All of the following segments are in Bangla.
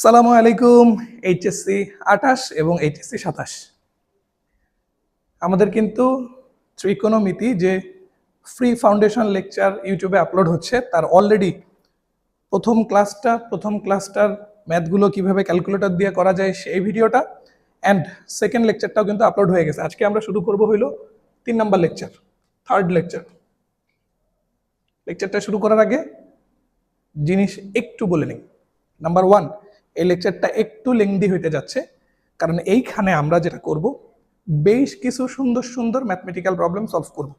সালামু আলাইকুম। এইচএসসি 28 এবং এইচএসসি 27 আমাদের কিন্তু ত্রিকোণমিতি যে ফ্রি ফাউন্ডেশন লেকচার ইউটিউবে আপলোড হচ্ছে তার অলরেডি প্রথম ক্লাসটার ম্যাথগুলো কিভাবে ক্যালকুলেটর দিয়ে করা যায় সেই ভিডিওটা অ্যান্ড সেকেন্ড লেকচারটাও কিন্তু আপলোড হয়ে গেছে। আজকে আমরা শুরু করব হইল 3 নাম্বার লেকচার, থার্ড লেকচারটা শুরু করার আগে জিনিস একটু বলে নিই। নাম্বার 1, এই লেকচারটা একটু লেংদি হইতে যাচ্ছে, কারণ এইখানে আমরা যেটা করব বেশ কিছু সুন্দর সুন্দর ম্যাথমেটিক্যাল প্রবলেম সলভ করব।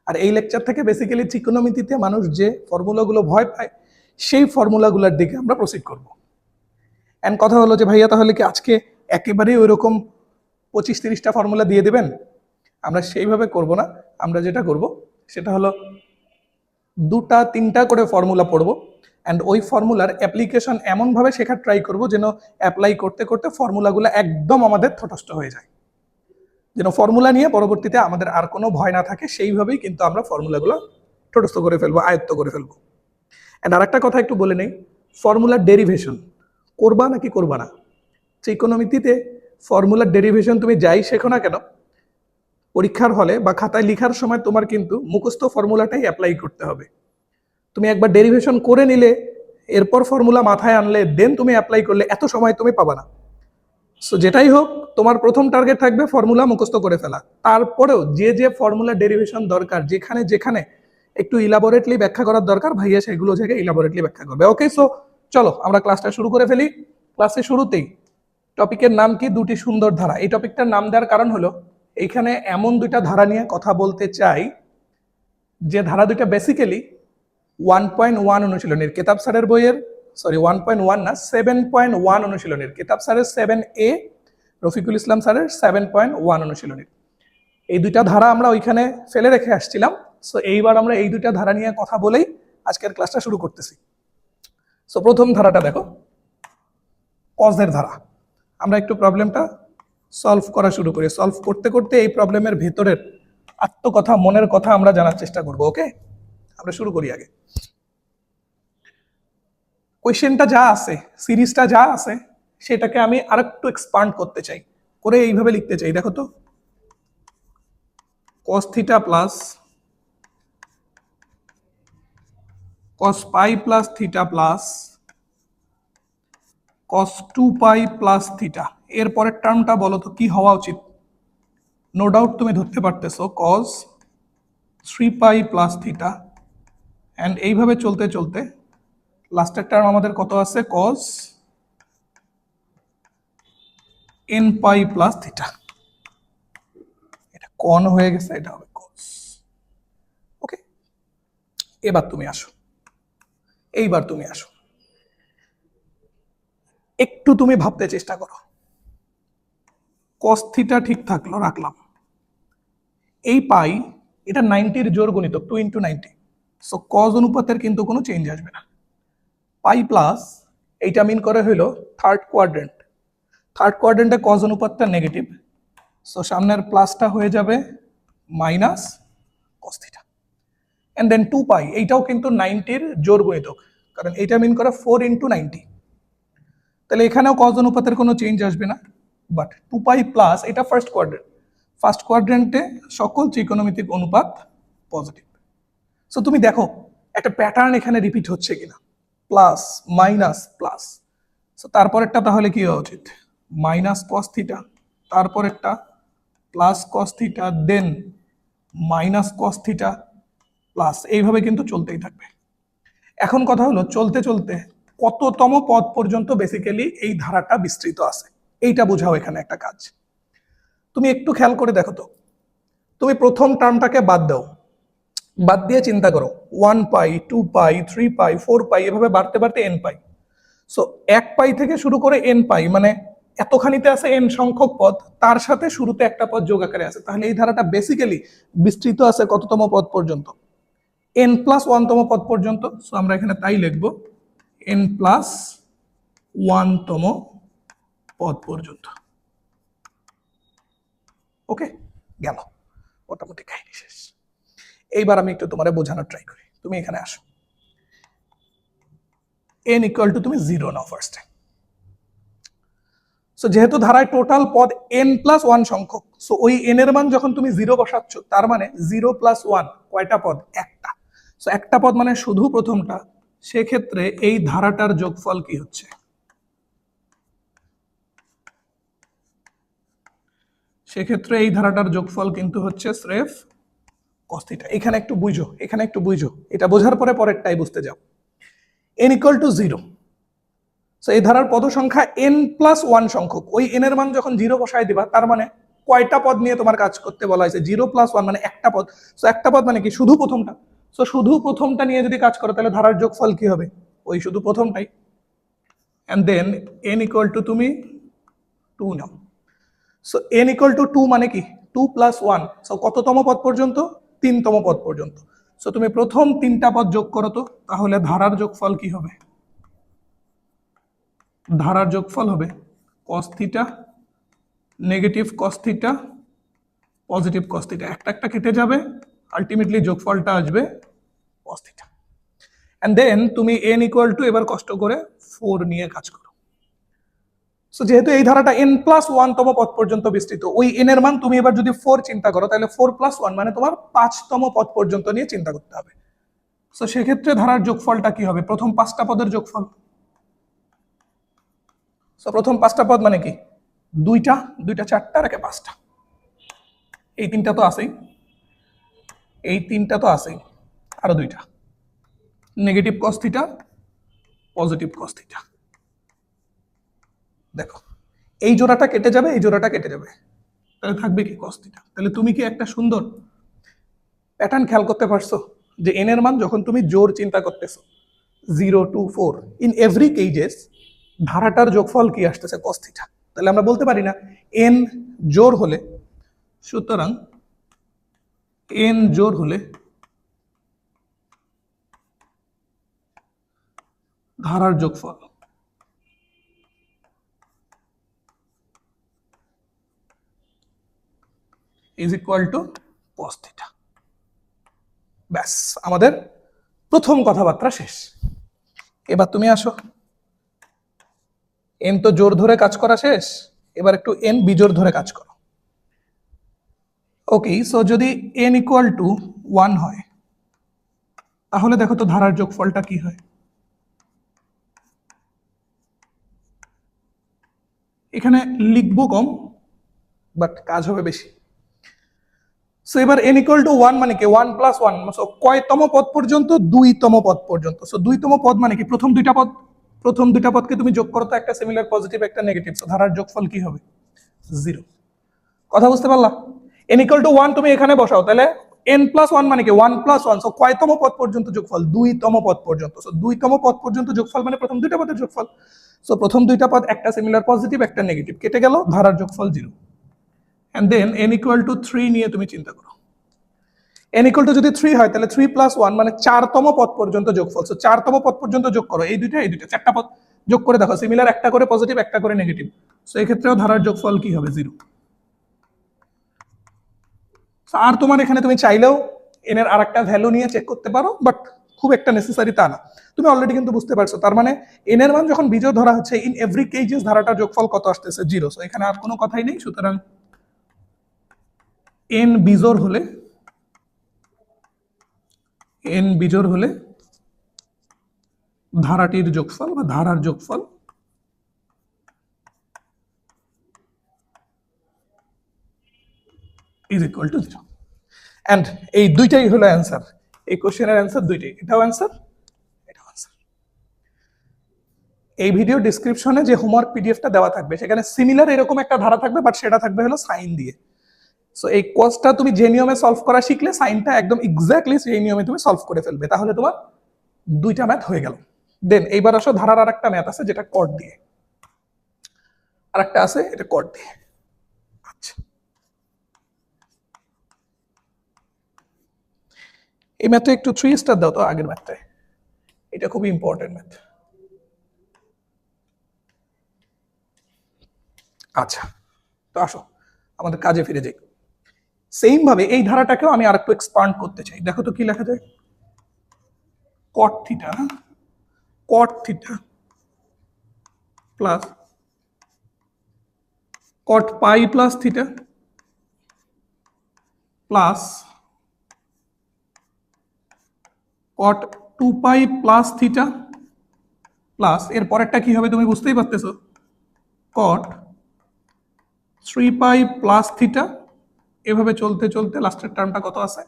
আর এই লেকচার থেকে বেসিক্যালি ত্রিকোণমিতিতে মানুষ যে ফর্মুলাগুলো ভয় পায় সেই ফর্মুলাগুলোর দিকে আমরা প্রসিড করব। অ্যান্ড কথা হলো যে ভাইয়া তাহলে কি আজকে একেবারেই ওই রকম 25-30টা ফর্মুলা দিয়ে দেবেন? আমরা সেইভাবে করব না। আমরা যেটা করব সেটা হলো 2-3টা করে ফর্মুলা পড়বো অ্যান্ড ওই ফর্মুলার অ্যাপ্লিকেশন এমনভাবে শেখার ট্রাই করব যেন অ্যাপ্লাই করতে করতে ফর্মুলাগুলো একদম আমাদের তটস্থ হয়ে যায়, যেন ফর্মুলা নিয়ে পরবর্তীতে আমাদের আর কোনো ভয় না থাকে। সেইভাবেই কিন্তু আমরা ফর্মুলাগুলো তটস্থ করে ফেলবো, আয়ত্ত করে ফেলবো। অ্যান্ড আরেকটা কথা একটু বলে নেই, ফর্মুলার ডেরিভেশন করবা নাকি করবা না? ত্রিকোণমিতিতে ফর্মুলার ডেরিভেশন তুমি যাই শেখো না কেন, পরীক্ষার হলে বা খাতায় লেখার সময় তোমার কিন্তু মুখস্থ ফর্মুলাটাই অ্যাপ্লাই করতে হবে। তুমি একবার ডেরিভেশন করে নিলে, এরপর ফর্মুলা মাথায় আনলে, দেন তুমি অ্যাপ্লাই করলে এত সময় তুমি পাবা না। সো যেটাই হোক, তোমার প্রথম টার্গেট থাকবে ফর্মুলা মুখস্থ করে ফেলা। তারপরেও যে যে ফর্মুলা ডেরিভেশন দরকার, যেখানে যেখানে একটু ইলাবোরেটলি ব্যাখ্যা করার দরকার, ভাইয়া সেগুলো জায়গায় ইলাবোরেটলি ব্যাখ্যা করবে। ওকে, সো চলো আমরা ক্লাসটা শুরু করে ফেলি। ক্লাসের শুরুতেই টপিকের নাম কি? দুটি সুন্দর ধারা। এই টপিকটার নাম দেওয়ার কারণ হলো এইখানে এমন দুইটা ধারা নিয়ে কথা বলতে চাই যে ধারা দুইটা বেসিক্যালি 1.1 অনুশীলনীর কেতাব স্যারের বইয়ের, 1.1 না, 7.1 অনুশীলনীর কেতাব স্যারের 7A, রফিকুল ইসলাম স্যারের 7.1 অনুশীলনীর। এই দুইটা ধারা আমরা ওইখানে ফেলে রেখে আসছিলাম। সো এইবার আমরা এই দুইটা ধারা নিয়ে কথা বলেই আজকের ক্লাসটা শুরু করতেছি। সো প্রথম ধারাটা দেখো, কজের ধারা। আমরা একটু প্রবলেমটা সলভ করা শুরু করি। সলভ করতে করতে এই প্রবলেমের ভেতরের আত্মকথা, মনের কথা আমরা জানার চেষ্টা করব। ওকে, আমরা শুরু করি। আগে কোয়েশ্চেনটা যা আছে, সিরিজটা যা আছে, সেটাকে আমি আরেকটু এক্সপান্ড করতে চাই, করে এইভাবে লিখতে চাই। দেখো তো, cos থিটা প্লাস cos পাই plus theta plus cos 2 pi plus theta. এর পরের টার্মটা বলো তো কি হওয়া উচিত? নো ডাউট তুমি ধরতে পারতেছো cos 3 pi plus theta, and এইভাবে চলতে চলতে লাস্টের টার্ম আমাদের কত আছে? cos n পাই প্লাস থিটা। এটা কন হয়ে গেছে, এটা হবে cos। ওকে, এইবার তুমি আসো, একটু তুমি ভাবতে চেষ্টা করো। cos থিটা ঠিক থাকলো, রাখলাম। এই পাই, এটা 90-র জোর গণিতক, 2 × 90। সো cos অনুপাতের কিন্তু কোনো চেঞ্জ আসবে না। পাই প্লাস, এইটা মিন করে হইলো থার্ড কোয়াড্রেন্টে cos অনুপাতটা নেগেটিভ। সো সামনের প্লাসটা হয়ে যাবে minus cos theta. And then 2 pi, এইটাও কিন্তু 90-র জোর গণিতক, কারণ এইটা মিন করে 4 × 90। তাহলে এখানেও cos অনুপাতের কোনো চেঞ্জ আসবে না, বাট 2 পাই প্লাস, এটা ফার্স্ট কোয়াড্রেন্টে সকল ত্রিকোণমিতিক অনুপাত পজিটিভ। সো তুমি দেখো একটা প্যাটার্ন এখানে রিপিট হচ্ছে কিনা, প্লাস মাইনাস প্লাস। সো তারপরেরটা তাহলে কি হওয়া উচিত? মাইনাস cos থিটা, তারপরেরটা plus cos theta, than minus cos theta plus, এইভাবে কিন্তু চলতেই থাকবে। এখন কথা হলো, চলতে চলতে কততম পদ পর্যন্ত বেসিক্যালি এই ধারাটা বিস্তৃত আছে, এইটা বোঝাও এখানে একটা কাজ। তুমি একটু খেয়াল করে দেখো তো, তুমি প্রথম টার্মটাকে বাদ দাও, বাদ দিয়ে চিন্তা করো 1 পাই, 2 পাই, 3 পাই, 4 পাই, এভাবে বাড়তে বাড়তে n পাই। সো 1 পাই থেকে শুরু করে n পাই, মানে এতখানিতে আছে n সংখ্যক পদ, তার সাথে শুরুতে একটা পদ যোগ আকারে আছে। তাহলে এই ধারাটা বেসিক্যালি বিস্তৃত আছে কততম পদ পর্যন্ত? n+1তম পদ পর্যন্ত। সো আমরা এখানে তাই লিখব n+1তম পদ পর্যন্ত। ওকে, গেল, মোটামুটি কাহিনী শেষ। এইবার আমি একটু তোমার বোঝানোর ট্রাই করি। তুমি এখানে আসো, n = তুমি 0 নাও ফার্স্টে। সো যেহেতু ধারায় টোটাল পদ n+1 সংখ্যক, সো ওই n এর মান যখন তুমি 0 বসাচ্ছ, তার মানে 0+1 কয়টা পদ? একটা। সো একটা পদ মানে শুধু প্রথমটা, সেক্ষেত্রে এই ধারাটার যোগফল কি হচ্ছে? সেক্ষেত্রে এই ধারাটার যোগফল কিন্তু হচ্ছে স্রেফ cos θ। এখানে একটু বুঝো, এখানে একটু বুঝো, এটা বোঝার পরে পরেরটাই বুঝতে যাও। n = 0, সো এই ধারার পদ সংখ্যা n+1 সংখ্যক, ওই n এর মান যখন 0 বসায় দিবা, তার মানে কয়টা পদ নিয়ে তোমার কাজ করতে বলা হয়েছে? 0+1 মানে একটা পদ। সো একটা পদ মানে কি? শুধু প্রথমটা। সো শুধু প্রথমটা নিয়ে যদি কাজ করো, তাহলে ধারার যোগফল কি হবে? ওই শুধু প্রথমটাই। এন্ড দেন n = তুমি 2 নাও। সো n = 2 মানে কি? 2+1, সো কততম পদ পর্যন্ত? 3তম পদ পর্যন্ত। সো তুমি প্রথম 3টা পদ যোগ করো তো, তাহলে ধারার যোগফল কি হবে? ধারার যোগফল হবে cos θ, negative cos θ, positive cos θ। একটা একটা কেটে যাবে, আলটিমেটলি যোগফলটা আসবে cos θ। এন্ড দেন তুমি n = এবার কষ্ট করে 4 নিয়ে কাজ করো। সো যেহেতু এই ধারাটা n+1 তম পদ পর্যন্ত বিস্তৃত, ওই n এর মান তুমি এবার যদি 4 চিন্তা করো, তাহলে 4+1 মানে তোমার 5তম পদ পর্যন্ত নিয়ে চিন্তা করতে হবে। সো সেক্ষেত্রে ধারার যোগফলটা কি হবে? প্রথম 5টা পদের যোগফল। সো প্রথম 5টা পদ মানে কি? দুইটা 4টা, আর 5টা। এই 3টা তো আছেই, এই 3টা তো আছেই, আরো 2টা, নেগেটিভ cos θ, পজিটিভ cos θ। দেখো, এই জোড়াটা কেটে যাবে, এই জোড়াটা কেটে যাবে, তাহলে থাকবে কি? cos θ। তাহলে তুমি কি একটা সুন্দর প্যাটার্ন খেয়াল করতে পারছো যে n এর মান যখন তুমি জোর চিন্তা করতেছো 0 to 4, ইন এভরি কেজেস ধারাটার যোগফল কি আসতেছে? cos θ। তাহলে আমরা বলতে পারি না n জোর হলে, সুতরাং n জোর হলে ধারার যোগফল ইজ ইকুয়াল টু cos θ। ব্যাস, আমাদের প্রথম কথাবার্তা শেষ। এবার তুমি আসো, n তো জোর ধরে কাজ করা শেষ, এবার একটু n বিজোড় ধরে কাজ করো। ওকে, সো যদি n = 1 হয়, তাহলে দেখো তো ধারার যোগফলটা কি হয়। এখানে লিখবো কম, বাট কাজ হবে বেশি। সো এবার n = 1 মানে কি? 1+1, সো কয়তম পদ পর্যন্ত? 2তম পদ পর্যন্ত। সো 2তম পদ মানে কি? প্রথম 2টা পদ। প্রথম 2টা পদকে তুমি যোগ করো তো, একটা সিমিলার পজিটিভ, একটা নেগেটিভ। সো ধারার যোগফল কি হবে? 0। কথা বুঝতে পারলা? n = 1 তুমি এখানে বসাও, তাহলে n+1 মানে কি? 1+1, সো কয়তম পদ পর্যন্ত যোগফল? 2তম পদ পর্যন্ত। সো 2তম পদ পর্যন্ত যোগফল মানে প্রথম 2টা পদের যোগফল। সো প্রথম 2টা পদ, একটা সিমিলার পজিটিভ, একটা নেগেটিভ, কেটে গেল, ধারার যোগফল 0। এন্ড দেন n = 3 নিয়ে তুমি চিন্তা করো। n = যদি 3 হয়, তাহলে 3+1 মানে 4তম পদ পর্যন্ত যোগফল। সো 4তম পদ পর্যন্ত যোগ করো, এই দুইটা 4টা পদ যোগ করে দেখো, সিমিলার একটা করে পজিটিভ, একটা করে নেগেটিভ। সো এই ক্ষেত্রেও ধারার যোগফল কি হবে? 0। আর তোমার এখানে তুমি চাইলেও n এর আরেকটা ভ্যালু নিয়ে চেক করতে পারো, বাট খুব একটা নেসেসারি তা না। তুমি অলরেডি কিন্তু বুঝতে পারছো, তার মানে n এর মান যখন বিজোড় ধরা হচ্ছে, ইন এভরি কেজেস ধারাটার যোগফল কত আসতেছে? 0। সো এখানে আর কোনো কথাই নেই। সুতরাং n বিজোড় হলে, n বিজোড় হলে ধারাটির যোগফল বা ধারার যোগফল ইজ ইকুয়াল টু 0। অ্যান্ড এই দুইটাই হলো অ্যান্সার। এই কোশ্চেনের অ্যান্সার দুইটাই, এটাও অ্যান্সার, এটাও অ্যান্সার। এই ভিডিও ডিসক্রিপশনে যে হোমওয়ার্ক পিডিএফটা দেওয়া থাকবে, সেখানে সিমিলার এরকম একটা ধারা থাকবে, বাট সেটা থাকবে হলো সাইন দিয়ে। সো এই কোর্সটা তুমি যে নিয়মে সলভ করা শিখলে, সাইনটা একদম এক্স্যাক্টলি সেই নিয়মে তুমি সলভ করে ফেলবে, তাহলে তোমার দুইটা ম্যাথ হয়ে গেল। দেন এইবার আসো, ধারার আর একটা ম্যাথ আছে যেটা কট দিয়ে, আর একটা আছে এটা কট দিয়ে। আচ্ছা, এই ম্যাথে একটু 3 স্টার দাও তো, আগের ম্যাথটায়, এটা খুবই ইম্পর্টেন্ট ম্যাথ। আচ্ছা, তো আসো আমাদের কাজে ফিরে যাই। সেম ভাবে এই ধারাটাকেও আমি আরেকটু এক্সপান্ড করতে চাই। দেখো তো কি লেখা যায়। কট থিটা, কট theta plus cot pi plus theta plus cot 2 pi plus theta plus এর পরেরটা কি হবে তুমি বুঝতেই পারতেছো, cot 3 pi plus theta, এভাবে চলতে চলতে লাস্টের টার্মটা কত আছে,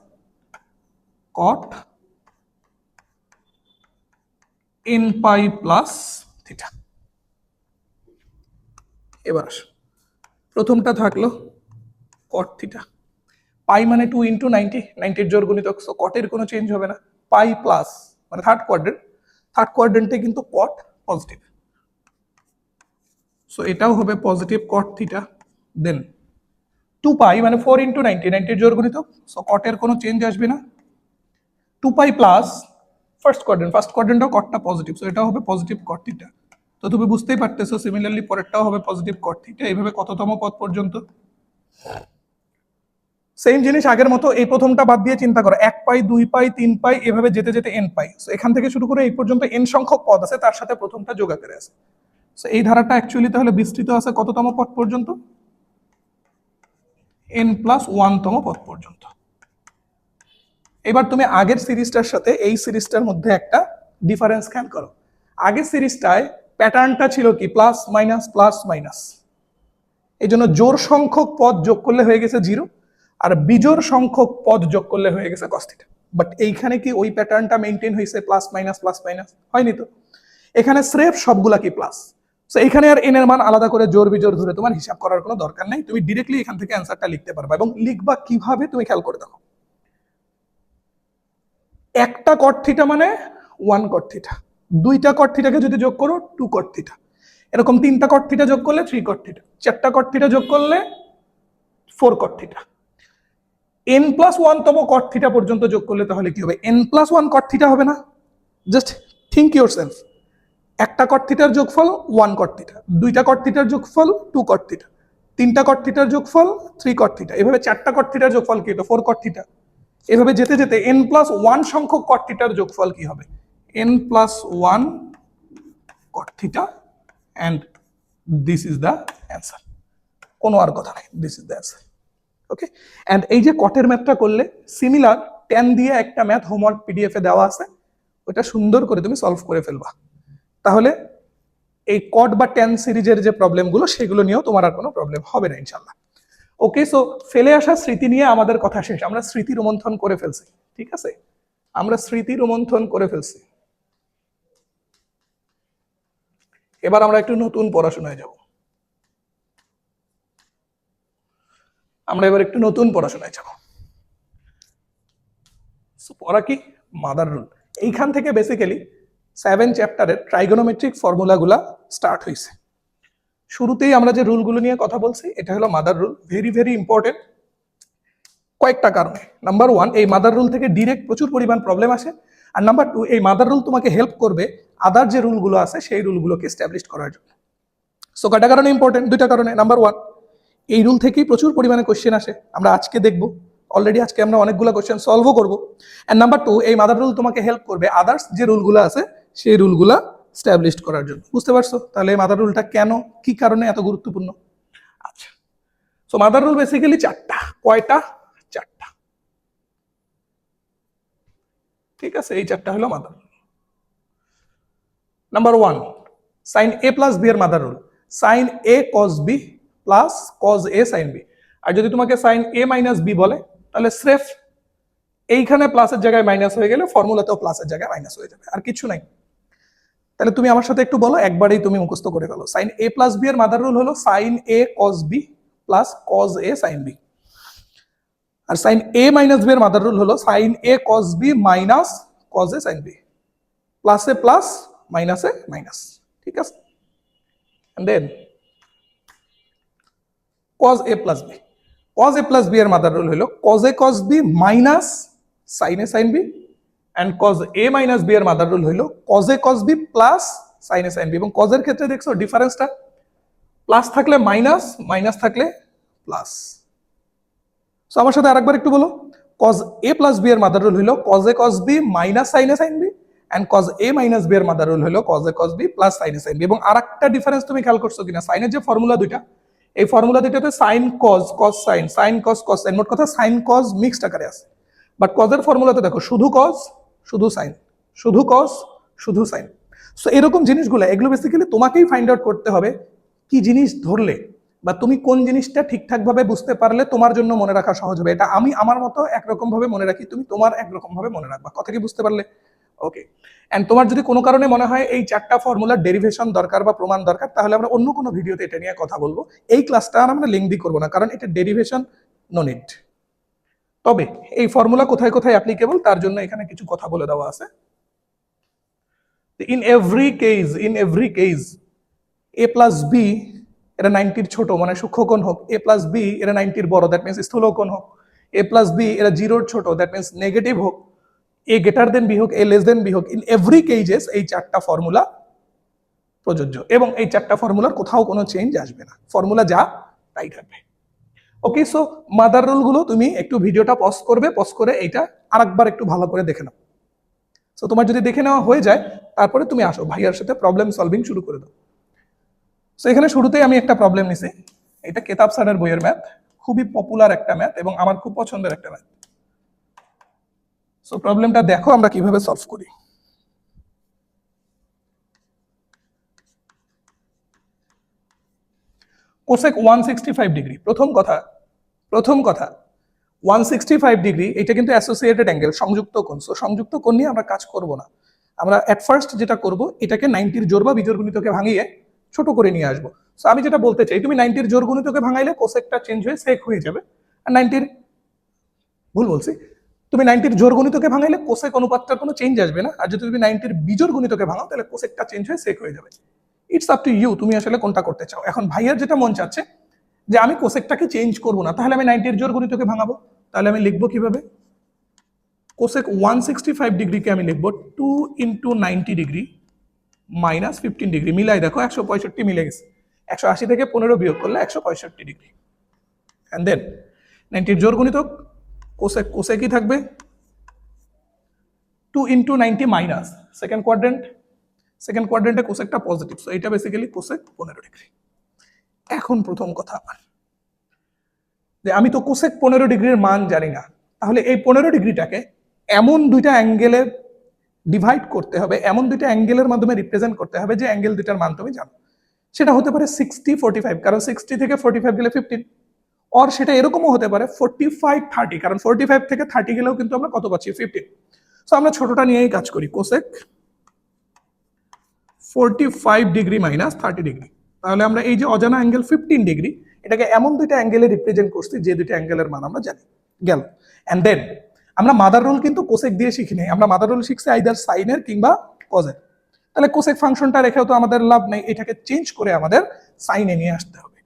cot n pi plus theta। এবার আসো, প্রথমটা থাকলো cot theta, পাই মানে 2 ইন্টু 90, 90 এর জোর গুণিতক, সো কটের কোনো চেঞ্জ হবে না, পাই প্লাস মানে থার্ড কোয়াড্রেন্টে কিন্তু কট পজিটিভ, সো এটাও হবে পজিটিভ কট থিটা। দেন 2 পাই মানে 4 ইন্টু 90, 90 এর জোর গুণিতক, সো কটের কোনো চেঞ্জ আসবে না, 2 পাই প্লাস ফার্স্ট কোয়াড্রেন্টও কটটা পজিটিভ, সো এটাও হবে পজিটিভ কট থিটা। তো তুমি বুঝতেই পারতেছো সিমিলারলি পরেরটাও হবে পজিটিভ কট থিটা। এইভাবে কততম পদ পর্যন্ত, সেম জিনিস আগের মতো, এই প্রথমটা বাদ দিয়ে চিন্তা করো, 1 পাই 2 পাই 3 পাই এভাবে যেতে যেতে n পাই, সো এখান থেকে শুরু করে এই পর্যন্ত n সংখ্যক পদ আছে, তার সাথে প্রথমটা যোগ আকারে আছে, সো এই ধারাটা অ্যাকচুয়ালি তাহলে বিস্তৃত আছে কততম পদ পর্যন্ত, n প্লাস 1 তম পদ পর্যন্ত। এবার তুমি আগের সিরিজটার সাথে এই সিরিজটার মধ্যে একটা ডিফারেন্স খেয়াল করো, আগের সিরিজটায় প্যাটার্নটা ছিল কি প্লাস মাইনাস, এই জন্য জোড় সংখ্যক পদ যোগ করলে হয়ে গেছে 0, আর বিজোড় সংখ্যক পদ যোগ করলে হয়ে গেছে cos θ। বাট এইখানে কি ওই প্যাটার্নটা মেইনটেইন হয়েছে প্লাস মাইনাস হয়নি তো, এখানে স্রেফ সবগুলা কি প্লাস, সো এখানে আর n এর মান আলাদা করে জোড় বিজোড় ধরে তোমার হিসাব করার কোনো দরকার নেই, তুমি ডিরেক্টলি এখান থেকে অ্যানসারটা লিখতে পারবে। এবং লিখবা কিভাবে তুমি খেয়াল করে দেখো, একটা cot θ মানে 1 cot θ, দুইটা cot θ কে যদি যোগ করো 2 cot θ, এরকম তিনটা cot θ যোগ করলে 3 cot θ, চারটা cot θ যোগ করলে 4 cot θ, n প্লাস 1 তম cot θ পর্যন্ত যোগ করলে তাহলে কি হবে, n প্লাস 1 cot θ হবে না? জাস্ট থিঙ্ক ইউরসেলফ, একটা cot θ এর যোগফল 1 cot θ, দুইটা cot θ এর যোগফল 2 cot θ, তিনটা cot θ এর যোগফল 3 cot θ, এভাবে চারটা cot θ এর যোগফল কি হতো 4 cot θ, এভাবে যেতে যেতে n প্লাস 1 সংখ্যক cot θ এর যোগফল কি হবে, n plus 1 cot θ, and this is the answer, কোনো আর কথা নাই, this is the answer, okay. And এই যে কটের ম্যাথটা করলে সিমিলার tan দিয়ে একটা ম্যাথ হোমওয়ার্ক পিডিএফ এ দেওয়া আছে, ওটা সুন্দর করে তুমি সলভ করে ফেলবা, তাহলে এই কট বা tan সিরিজের যে প্রবলেমগুলো সেগুলো নিয়েও তোমার আর কোনো প্রবলেম হবে না ইনশাআল্লাহ। ওকে, সো ফেলে আসা স্মৃতি নিয়ে আমাদের কথা শেষ, আমরা স্মৃতি রোমন্থন করে ফেলছি, ঠিক আছে, আমরা স্মৃতি রোমন্থন করে ফেলছি। এবার আমরা একটু নতুন পড়াশোনায় যাব, আমরা এবার একটু নতুন পড়াশোনায় যাব। পড়া কি মাদার রুল, এইখান থেকে বেসিক্যালি 7 চ্যাপ্টারের ট্রাইগোনোমেট্রিক ফর্মুলাগুলা স্টার্ট হয়েছে। শুরুতেই আমরা যে রুলগুলো নিয়ে কথা বলছি এটা হলো mother rule, very very important কয়েকটা কারণে। নাম্বার 1, এই মাদার রুল থেকে ডিরেক্ট প্রচুর পরিমাণ প্রবলেম আসে, আর নাম্বার 2, এই মাদার রুল তোমাকে হেল্প করবে আদার যে রুলগুলো আছে সেই রুলগুলোকে এস্টাবলিশ করার জন্য। সো কয়টা কারণে ইম্পর্টেন্ট, দুইটা কারণে। নাম্বার 1, এই রুল থেকেই প্রচুর পরিমাণে কোশ্চেন আসে, আমরা আজকে দেখব, অলরেডি আজকে আমরা অনেকগুলো কোশ্চেন সলভও করব। এন্ড নাম্বার 2, এই মাদার রুল তোমাকে হেল্প করবে আদার্স যে রুলগুলো আছে সেই রুলগুলো এস্টাবলিশ করার জন্য। বুঝতে পারছো তাহলে এই মাদার রুলটা কেন, কি কারণে এত গুরুত্বপূর্ণ? আচ্ছা, সো মাদার রুল বেসিক্যালি চারটা, কয়টা? চারটা, ঠিক আছে, এই চারটা হলো mother rule. Number 1, sign A plus B এর mother rule, sine A cos B plus cos A sine B. আর যদি তোমাকে সাইন এ মাইনাস বি বলে তাহলে স্রেফ এইখানে প্লাসের জায়গায় মাইনাস হয়ে গেলে ফর্মুলাতেও প্লাসের জায়গায় মাইনাস হয়ে যাবে, আর কিছু নাই। তাহলে তুমি আমার সাথে একটু বলো, একবারেই তুমি মুখস্থ করে ফেলো। সাইন এ প্লাস বি এর মাদার রুল হলো sine A cos B plus cos A sine B, আর সাইন এ মাইনাস বি এর মাদার রুল হলো sine A cos B minus cos A sine B, প্লাসে প্লাস মাইনাসে মাইনাস, ঠিক আছে। And then cos a plus b, cos a plus b এর মাদার রুল হলো cos a cos b minus sin a sin b, and cos a minus b এর মাদার রুল হলো cos a cos b প্লাস sin a sin b। এবং cos এর ক্ষেত্রে দেখছো ডিফারেন্সটা, প্লাস থাকলে মাইনাস, মাইনাস থাকলে প্লাস। সো আমার সাথে আরেকবার একটু বলো, cos a plus b এর মাদার রুল হলো cos a cos b minus sin a sin b, and cos a minus b এর মাদার রুল হলো cos a cos b প্লাস sin a sin b। এবং আরেকটা ডিফারেন্স তুমি খেয়াল করছো কিনা, সাইনের যে ফর্মুলা দুইটা, এই ফর্মুলা দুটোতে sign cause, cause sign, sign cause, cause sign, মোট কথা সাইন কজ মিক্সড আকারে আছে। বাট কজের ফর্মুলাতে দেখো শুধু কজ, শুধু সাইন, শুধু কজ, শুধু সাইন। সো এরকম জিনিসগুলো, এগুলো বেসিক্যালি তোমাকেই ফাইন্ড আউট করতে হবে কি জিনিস ধরলে বা তুমি কোন জিনিসটা ঠিকঠাক ভাবে বুঝতে পারলে তোমার জন্য মনে রাখা সহজ হবে। এটা আমি আমার মতো একরকম ভাবে মনে রাখি, তুমি তোমার একরকম ভাবে মনে রাখবা। কথা কি বুঝতে পারলে? ওকে। এন্ড তোমার যদি কোনো কারণে মনে হয় এই চারটা ফর্মুলার ডেরিভেশন দরকার বা প্রমাণ দরকার, তাহলে আমরা অন্য কোনো ভিডিওতে এটা নিয়ে কথা বলবো। এই ক্লাসটা আর আমরা লেংদি করবো না, কারণ এটা ডেরিভেশন, নো নিড। তবে এই ফর্মুলা কোথায় কোথায় অ্যাপ্লিকেবল তার জন্য এখানে কিছু কথা বলে দেওয়া আছে। In every case A plus B এটা 90-র ছোট মানে সূক্ষ্মকোণ হোক, এ প্লাস বি এটা 90-র বড় দ্যাট মিনস স্থূলকোণ হোক, এ প্লাস বি এটা 0-র ছোট দ্যাট মিনস নেগেটিভ হোক, এ গ্রেটার দেন বি হোক, এ লেস দেন বি হোক, ইন এভরি কেসেস এই চারটা ফর্মুলা প্রযোজ্য এবং এই চারটা ফর্মুলার কোথাও কোনো চেঞ্জ আসবে না, ফর্মুলা যা তাই থাকবে। ওকে, সো মাদার রুল গুলো তুমি একটু ভিডিওটা পজ করবে, পজ করে এইটা আরেকবার একটু ভালো করে দেখে নাও। সো তোমার যদি দেখে নেওয়া হয়ে যায় তারপরে তুমি আসো ভাইয়ার সাথে প্রবলেম সলভিং শুরু করে দাও। সো এখানে শুরুতেই আমি একটা প্রবলেম নিছি, এটা কেতাব স্যারের বইয়ের ম্যাথ, খুবই পপুলার একটা ম্যাথ এবং আমার খুব পছন্দের একটা ম্যাথ। সো প্রবলেমটা দেখো আমরা কিভাবে সলভ করি। কোসেক 165 ডিগ্রি, প্রথম কথা 165 ডিগ্রি এটা কিন্তু অ্যাসোসিয়েটেড অ্যাঙ্গেল, সংযুক্ত কোণ। সো সংযুক্ত কোণ নিয়ে আমরা কাজ করব না, আমরা এট ফার্স্ট যেটা করব এটাকে 90-র জোড় বা বিজোড় গুণিতকে ভাঙিয়ে ছোট করে নিয়ে আসবো। সো আমি যেটা বলতে চাই, তুমি 90-র জোড় গুণিতকে ভাঙাইলে কোসেকটা চেঞ্জ হয়ে সেক হয়ে যাবে, আর 90-র ভুল বলছি, তুমি 90-র জোড় গুণিতকে ভাঙাইলে কোসেক অনুপাতটার কোনো চেঞ্জ আসবে না, আর যদি তুমি 90-র বিজোড় গুণিতকে ভাঙাও তাহলে কোসেকটা চেঞ্জ হয়ে সেক হয়ে যাবে। ইটস আপ টু ইউ, তুমি আসলে কোনটা করতে চাও। এখন ভাইয়ার যেটা মন চাচ্ছে যে আমি কোসেকটাকে চেঞ্জ করবো না, তাহলে আমি 90-র জোড় গুণিতকে ভাঙাবো। তাহলে আমি লিখবো কিভাবে, কোসেক 165 ডিগ্রিকে আমি লিখবো 2 × 90 ডিগ্রি মাইনাস 15 ডিগ্রি, মিলাই দেখো 165 মিলে গেছে, 180 থেকে 15 বিয়োগ করলে 165 ডিগ্রি। এন্ড দেন 90-র জোড় গুণিতক কোসেকই থাকবে 2 × 90 মাইনাস সেকেন্ড কোয়াড্রেন্টে কোসেকটা পজিটিভ, সো এটা বেসিক্যালি কোসেক 15 ডিগ্রি। এখন প্রথম কথা আমার যে আমি তো কোসেক 15 ডিগ্রির মান জানি না, তাহলে এই 15 ডিগ্রিটাকে এমন দুইটা অ্যাঙ্গেলে ডিভাইড করতে হবে, এমন দুইটা অ্যাঙ্গেলের মাধ্যমে রিপ্রেজেন্ট করতে হবে যে অ্যাঙ্গেল দুইটার মান তুমি জানো। সেটা হতে পারে 60-45, কারণ 60 থেকে 45 গেলে 15, অর সেটা এরকমও হতে পারে 45-30, কারণ 45 থেকে 30 গেলেও কিন্তু আমরা কত পাচ্ছি, 15। সো আমরা ছোটটা নিয়েই কাজ করি, কোসেক 45 ডিগ্রি মাইনাস 30 ডিগ্রি। তাহলে আমরা এই যে অজানা অ্যাঙ্গেল 15 ডিগ্রি এটাকে এমন দুইটা অ্যাঙ্গেলে রিপ্রেজেন্ট করছি যে দুইটা অ্যাঙ্গেলের মান আমরা জানি, গেল। এন্ড দেন আমরা মাদার রুল কিন্তু কোসেক দিয়ে শিখি নাই, আমরা মাদার রুল শিখছি আইদার সাইনের কিংবা কজের। তাহলে কোসেক ফাংশনটা রেখেও তো আমাদের লাভ নেই, এটাকে চেঞ্জ করে আমাদের সাইনে নিয়ে আসতে হবে।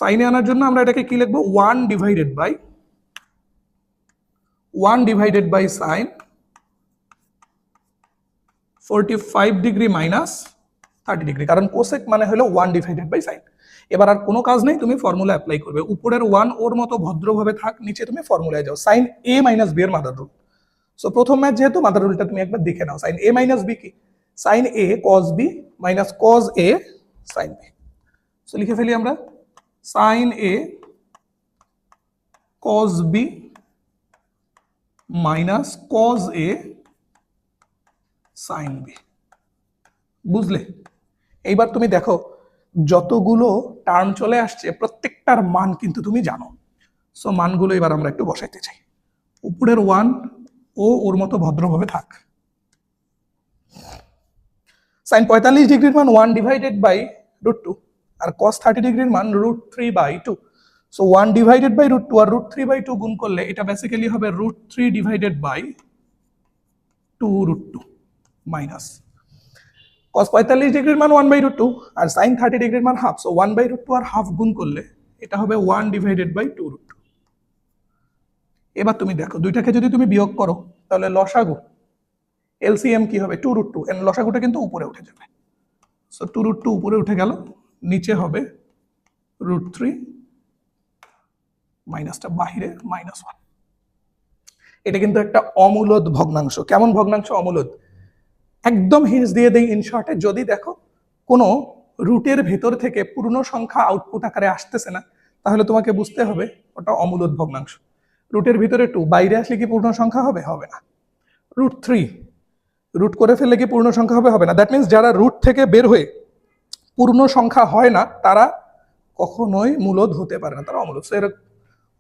সাইনে আনার জন্য আমরা এটাকে কি লিখবো, 1 divided by sine 45 degree minus 30 degree, কারণ কোসেক মানে হলো 1 ডিভাইডেড বাই সাইন। এবার আর কোনো কাজ নেই, তুমি ফর্মুলা অ্যাপ্লাই করবে, উপরের 1 ওর মতো ভদ্রভাবে থাক, নিচে তুমি ফর্মুলায় যাও, সাইন a মাইনাস b এর মাদার রুল। সো প্রথম ম্যাথ যেহেতু মাদার রুলটা তুমি একবার দেখে নাও, সাইন a মাইনাস b কি, sine a cos b minus cos a sine b। So লিখে ফেলি আমরা, sine a cos b minus cos a sine b। বুঝলে? এইবার তুমি দেখো যতগুলো টার্ম চলে আসছে প্রত্যেকটার মান কিন্তু তুমি জানো। সো মানগুলো এবার আমরা একটু বসাইতে চাই, উপরের 1 ও ওর মতো ভদ্রভাবে থাক। সাইন 45 ডিগ্রির মান 1 ডিভাইডেড বাই √2 আর cos 30 ডিগ্রির মান √3/2। সো 1 ডিভাইডেড বাই √2 আর √3/2 গুণ করলে এটা বেসিক্যালি হবে √3 ডিভাইডেড বাই 2√2 মাইনাস cos 45 ডিগ্রির মান 1/√2 আর sin 30 ডিগ্রির মান হাফ। সো 1/√2 আর হাফ গুণ করলে এটা হবে 1 ডিভাইডেড বাই 2√2। এবার তুমি দেখো দুইটাকে যদি তুমি বিয়োগ করো তাহলে লসাগু এলসিএম কি হবে, 2√2, এন্ড লসাগুটা কিন্তু উপরে উঠে যাবে। সো 2√2 উপরে উঠে গেল, নিচে হবে √3 মাইনাসটা বাহিরে -1। এটা কিন্তু একটা অমূলদ ভগ্নাংশ। কেমন ভগ্নাংশ? অমূলদ। একদম হিন্টস দিয়ে দেই ইন শর্টে, যদি দেখো কোনো রুটের ভেতর থেকে পূর্ণ সংখ্যা আউটপুট আকারে আসতেছে না, তাহলে তোমাকে বুঝতে হবে ওটা অমূলদ ভগ্নাংশ। রুটের ভিতরে 2 বাইরে আসলে কি পূর্ণ সংখ্যা হবে? হবে না। √3 রুট করে ফেললে কি পূর্ণ সংখ্যা হবে? হবে না। দ্যাট মিনস যারা রুট থেকে বের হয়ে পূর্ণ সংখ্যা হয় না তারা কখনোই মূলদ হতে পারে না, তারা অমূলদ।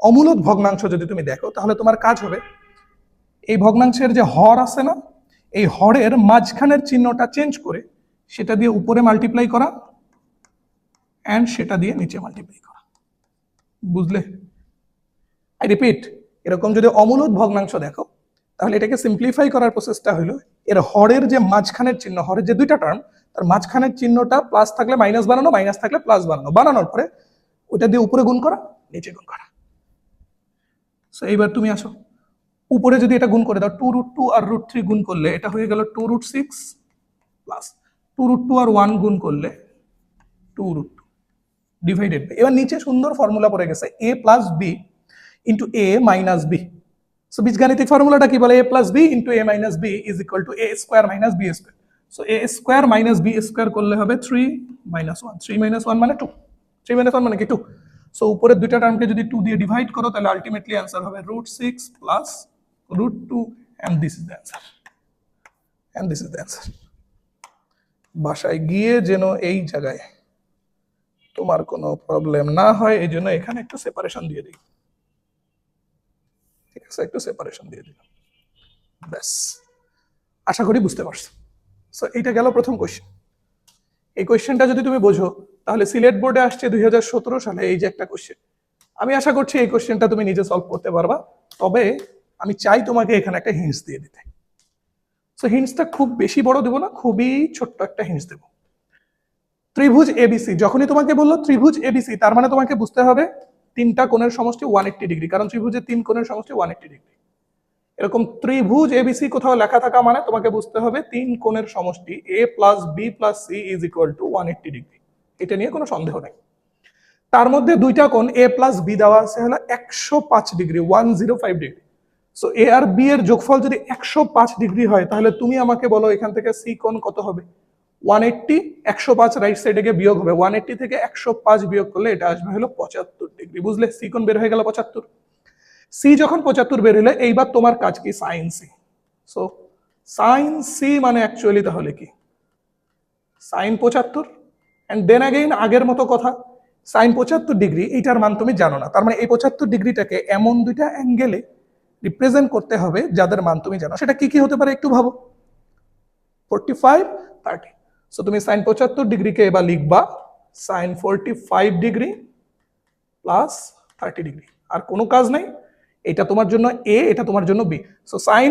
অমূলদ ভগ্নাংশ যদি তুমি দেখো তাহলে তোমার কাজ হবে এই ভগ্নাংশের যে হর আছে না, এই হরের মাঝখানের চিহ্নটা চেঞ্জ করে সেটা দিয়ে উপরে মাল্টিপ্লাই করা অ্যান্ড সেটা দিয়ে নিচে মাল্টিপ্লাই করা। বুঝলে? আই রিপিট, এরকম যদি অমূলদ ভগ্নাংশ দেখো তাহলে এটাকে সিম্পলিফাই করার প্রসেসটা হলো এর হরের যে মাঝখানের চিহ্ন, হরের যে দুইটা টার্ম, তার মাঝখানের চিহ্নটা প্লাস থাকলে মাইনাস বানানো, মাইনাস থাকলে প্লাস বানানো, বানানোর পরে ওটা দিয়ে উপরে গুণ করা, নিচে গুণ করা। সো এইবার তুমি আসো, উপরে যদি এটা গুণ করে দাও 2√2 আর √3 গুণ করলে এটা হয়ে গেল 2√6 প্লাস 2√2 আর 1 গুণ করলে 2√2 ডিভাইডেড বাই, এবার নিচে সুন্দর ফর্মুলা পড়ে গেছে a plus B into a minus B. So বীজগাণিতিক ফর্মুলাটা কি বলে? a plus B into a minus B is equal to a square minus B square. So a square minus B square করলে হবে 3 মাইনাস 1, 3 মাইনাস 1 মানে 2, 3 মাইনাস 1 মানে কি 2। সো উপরের দুইটা টার্মকে যদি 2 দিয়ে ডিভাইড করো তাহলে আলটিমেটলি অ্যান্সার হবে √6 plus √2 and this is the answer, and this is the answer। বাসায় গিয়ে যেন এই জায়গায় তোমার কোনো প্রবলেম না হয় এই জন্য এখানে একটু সেপারেশন দিয়ে দিই, ঠিক আছে? একটু সেপারেশন দিয়ে দিলাম, ব্যাস। আশা করি বুঝতে পারছো। সো এইটা গেল প্রথম কোশ্চেন। এই কোশ্চেনটা যদি তুমি বোঝো তাহলে সিলেট বোর্ডে আসছে 2017 সালে এই যে একটা কোশ্চেন, আমি আশা করছি এই কোশ্চেনটা তুমি নিজে সলভ করতে পারবা। তবে আমি চাই তোমাকে এখানে একটা হিন্টস দিয়ে দিতে। সো হিন্টসটা খুব বেশি বড় দেবো না, খুবই ছোট্ট একটা হিন্টস দেবো। ত্রিভুজ এবিসি, যখনই তোমাকে বললো ত্রিভুজ এবিসি তার মানে তোমাকে বুঝতে হবে তিনটা কোণের সমষ্টি 180 ডিগ্রি, কারণ ত্রিভুজের 3 কোণের সমষ্টি 180 ডিগ্রি। এরকম ত্রিভুজ এবিসি কোথাও লেখা থাকা মানে তোমাকে বুঝতে হবে 3 কোণের সমষ্টি a plus B plus C is equal to 180 degree. এটা নিয়ে কোনো সন্দেহ নেই। তার মধ্যে দুইটা কোণ a প্লাস বি দেওয়া আছে হলো 105 ডিগ্রি, 105 ডিগ্রি। সো এ আর বি এর যোগফল যদি 105 ডিগ্রি হয় তাহলে তুমি আমাকে বলো এখান থেকে সি কোণ কত হবে? 180, 105 রাইট সাইডে গিয়ে বিয়োগ হবে, 180 থেকে 105 বিয়োগ করলে এটা আসবে হলো 75 ডিগ্রি। বুঝলে? সি কোণ বের হয়ে গেল 75। সি যখন 75 বের হলে এইবার তোমার কাজ কি? Sine C. So sine C মানে অ্যাকচুয়ালি তাহলে কি? সাইন 75 এন্ড দেন अगेन আগের মতো কথা, সাইন 75 ডিগ্রি এইটার মান তুমি জানো না, তার মানে এই 75 ডিগ্রিটাকে এমন দুইটা অ্যাঙ্গেলে রিপ্রেজেন্ট করতে হবে যাদের মান তুমি জানো। সেটা কি কি হতে পারে একটু ভাবো। 45, 30। সো তুমি সাইন 75 ডিগ্রিকে এবার লিখবা সাইন 45 ডিগ্রি প্লাস 30 ডিগ্রি। আর কোনো কাজ নাই, এটা তোমার জন্য এ, এটা তোমার জন্য বি। So sine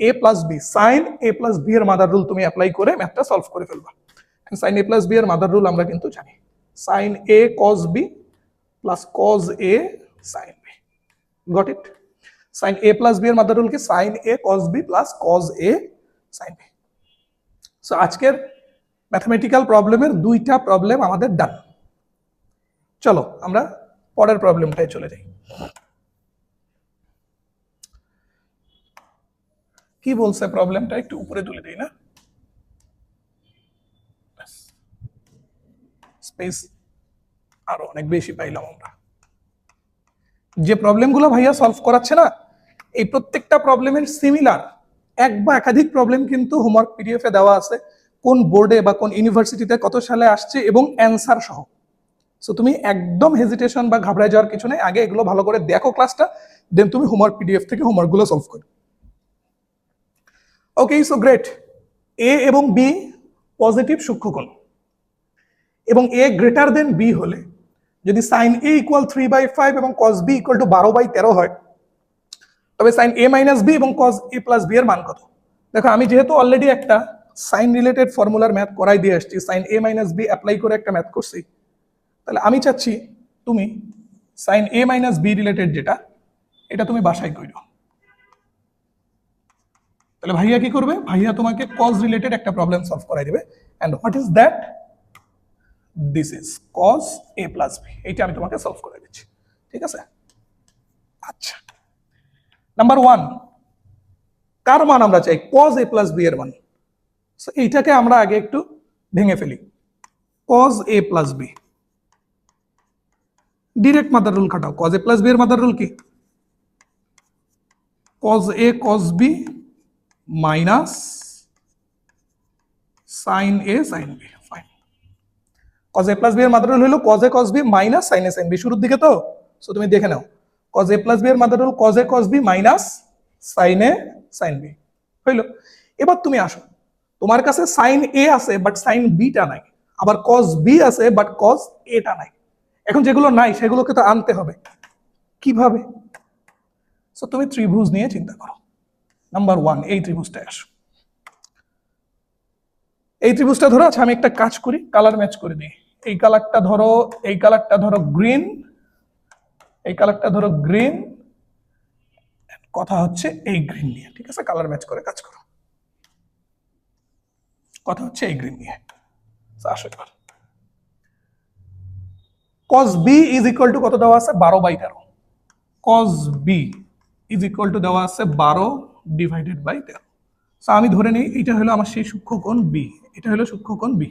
A plus B, sine A plus B এর মাদার রুল তুমি অ্যাপ্লাই করে ম্যাথটা সলভ করে ফেলবা। সাইন এ প্লাস বি এর মাদার রুল আমরা কিন্তু জানি, sine A cos B plus cos A sine B. Got it? Sine A plus B এর মাদার রুল কি? Sine A cos B plus cos A sine B. So আজকের ম্যাথমেটিক্যাল প্রবলেমের দুইটা প্রবলেম আমাদের ডান। চলো আমরা পরের প্রবলেমটায় চলে যাই। কি বলছে প্রবলেমটা? একটু উপরে তুলে দিই না, স্পেস আরো অনেক বেশি পাইলাম আমরা। যে প্রবলেমগুলো ভাইয়া সলভ করাচ্ছে না এই প্রত্যেকটা প্রবলেমের সিমিলার এক বা একাধিক প্রবলেম কিন্তু হোমওয়ার্ক পিডিএফ এ দেওয়া আছে, কোন বোর্ডে বা কোন ইউনিভার্সিটিতে কত সালে আসছে এবং অ্যান্সার সহ। সো তুমি একদম হেজিটেশন বা ঘাবড়ায় যাওয়ার কিছু নেই, আগে এগুলো ভালো করে দেখো ক্লাসটা, দেন তুমি হোমওয়ার্ক পিডিএফ থেকে হোমওয়ার্কগুলো সলভ করো। ওকে, সো গ্রেট। এ এবং বি পজিটিভ সূক্ষ্মকোণ এবং এ গ্রেটার দেন বি হলে যদি সাইন এ ইকুয়াল 3/5 এবং কস বি ইকুয়াল টু 12/13 হয় তবে সাইন এ মাইনাস বি এবং কস এ প্লাস বি এর মান কত? দেখো আমি যেহেতু অলরেডি একটা সাইন রিলেটেড ফর্মুলার ম্যাথ করাই দিয়ে আসছি, sine A minus B apply করে একটা ম্যাথ করছি, তাহলে আমি চাচ্ছি তুমি sine A minus B related যেটা এটা তুমি বাসায় করো। তাহলে ভাইয়া কি করবে? ভাইয়া তোমাকে কজ রিলেটেড একটা প্রবলেম সলভ করাই দেবে। And what is that? This is cos A plus B. এইটা আমি তোমাকে সলভ করে দিচ্ছি, ঠিক আছে? আচ্ছা, নাম্বার 1, কার মান আমরা চাই? কজ এ প্লাস বি এর মান। সো এইটাকে আমরা আগে একটু ভেঙে ফেলি। cos a plus b, direct mother rule খাটাও। cos a plus b এর মাদার রুল কি? cos a cos b minus sin a sin b। Fine, cos a plus b এর মাদার রুল হলো cos a cos b minus sin a sin b, শুরুর দিকে তো। সো তুমি দেখে নাও, cos a plus b এর mother rule cos a cos b minus sin a sin b হইলো। এবার তুমি আসো, তোমার কাছে sin a আছে বাট sin b টা নাই, আবার cos b আছে বাট cos a টা নাই। এখন যেগুলো নাই সেগুলোকে তো আনতে হবে, কিভাবে? সো তুমি ত্রিভুজ নিয়ে চিন্তা করো। নাম্বার 1, এই ত্রিভুজটা আসো, এই ত্রিভুজটা ধরো। আচ্ছা আমি একটা কাজ করি, কালার ম্যাচ করে দিই। এই কালারটা ধরো, এই কালারটা ধরো গ্রিন, এই কালারটা ধরো গ্রিন, কথা হচ্ছে এই গ্রিন নিয়ে, ঠিক আছে? কালার ম্যাচ করে কাজ করো, কথা হচ্ছে এই গ্রিন নিয়ে। আসো এবার, cos b is equal two কত দেওয়া আছে? 12/13। cos b is equal two দেওয়া আছে 12 ডিভাইডেড বাই 13। সো আমি ধরে নিই এটা হলো আমার সেই সূক্ষ্মকোণ b, এটা হলো সূক্ষ্মকোণ b।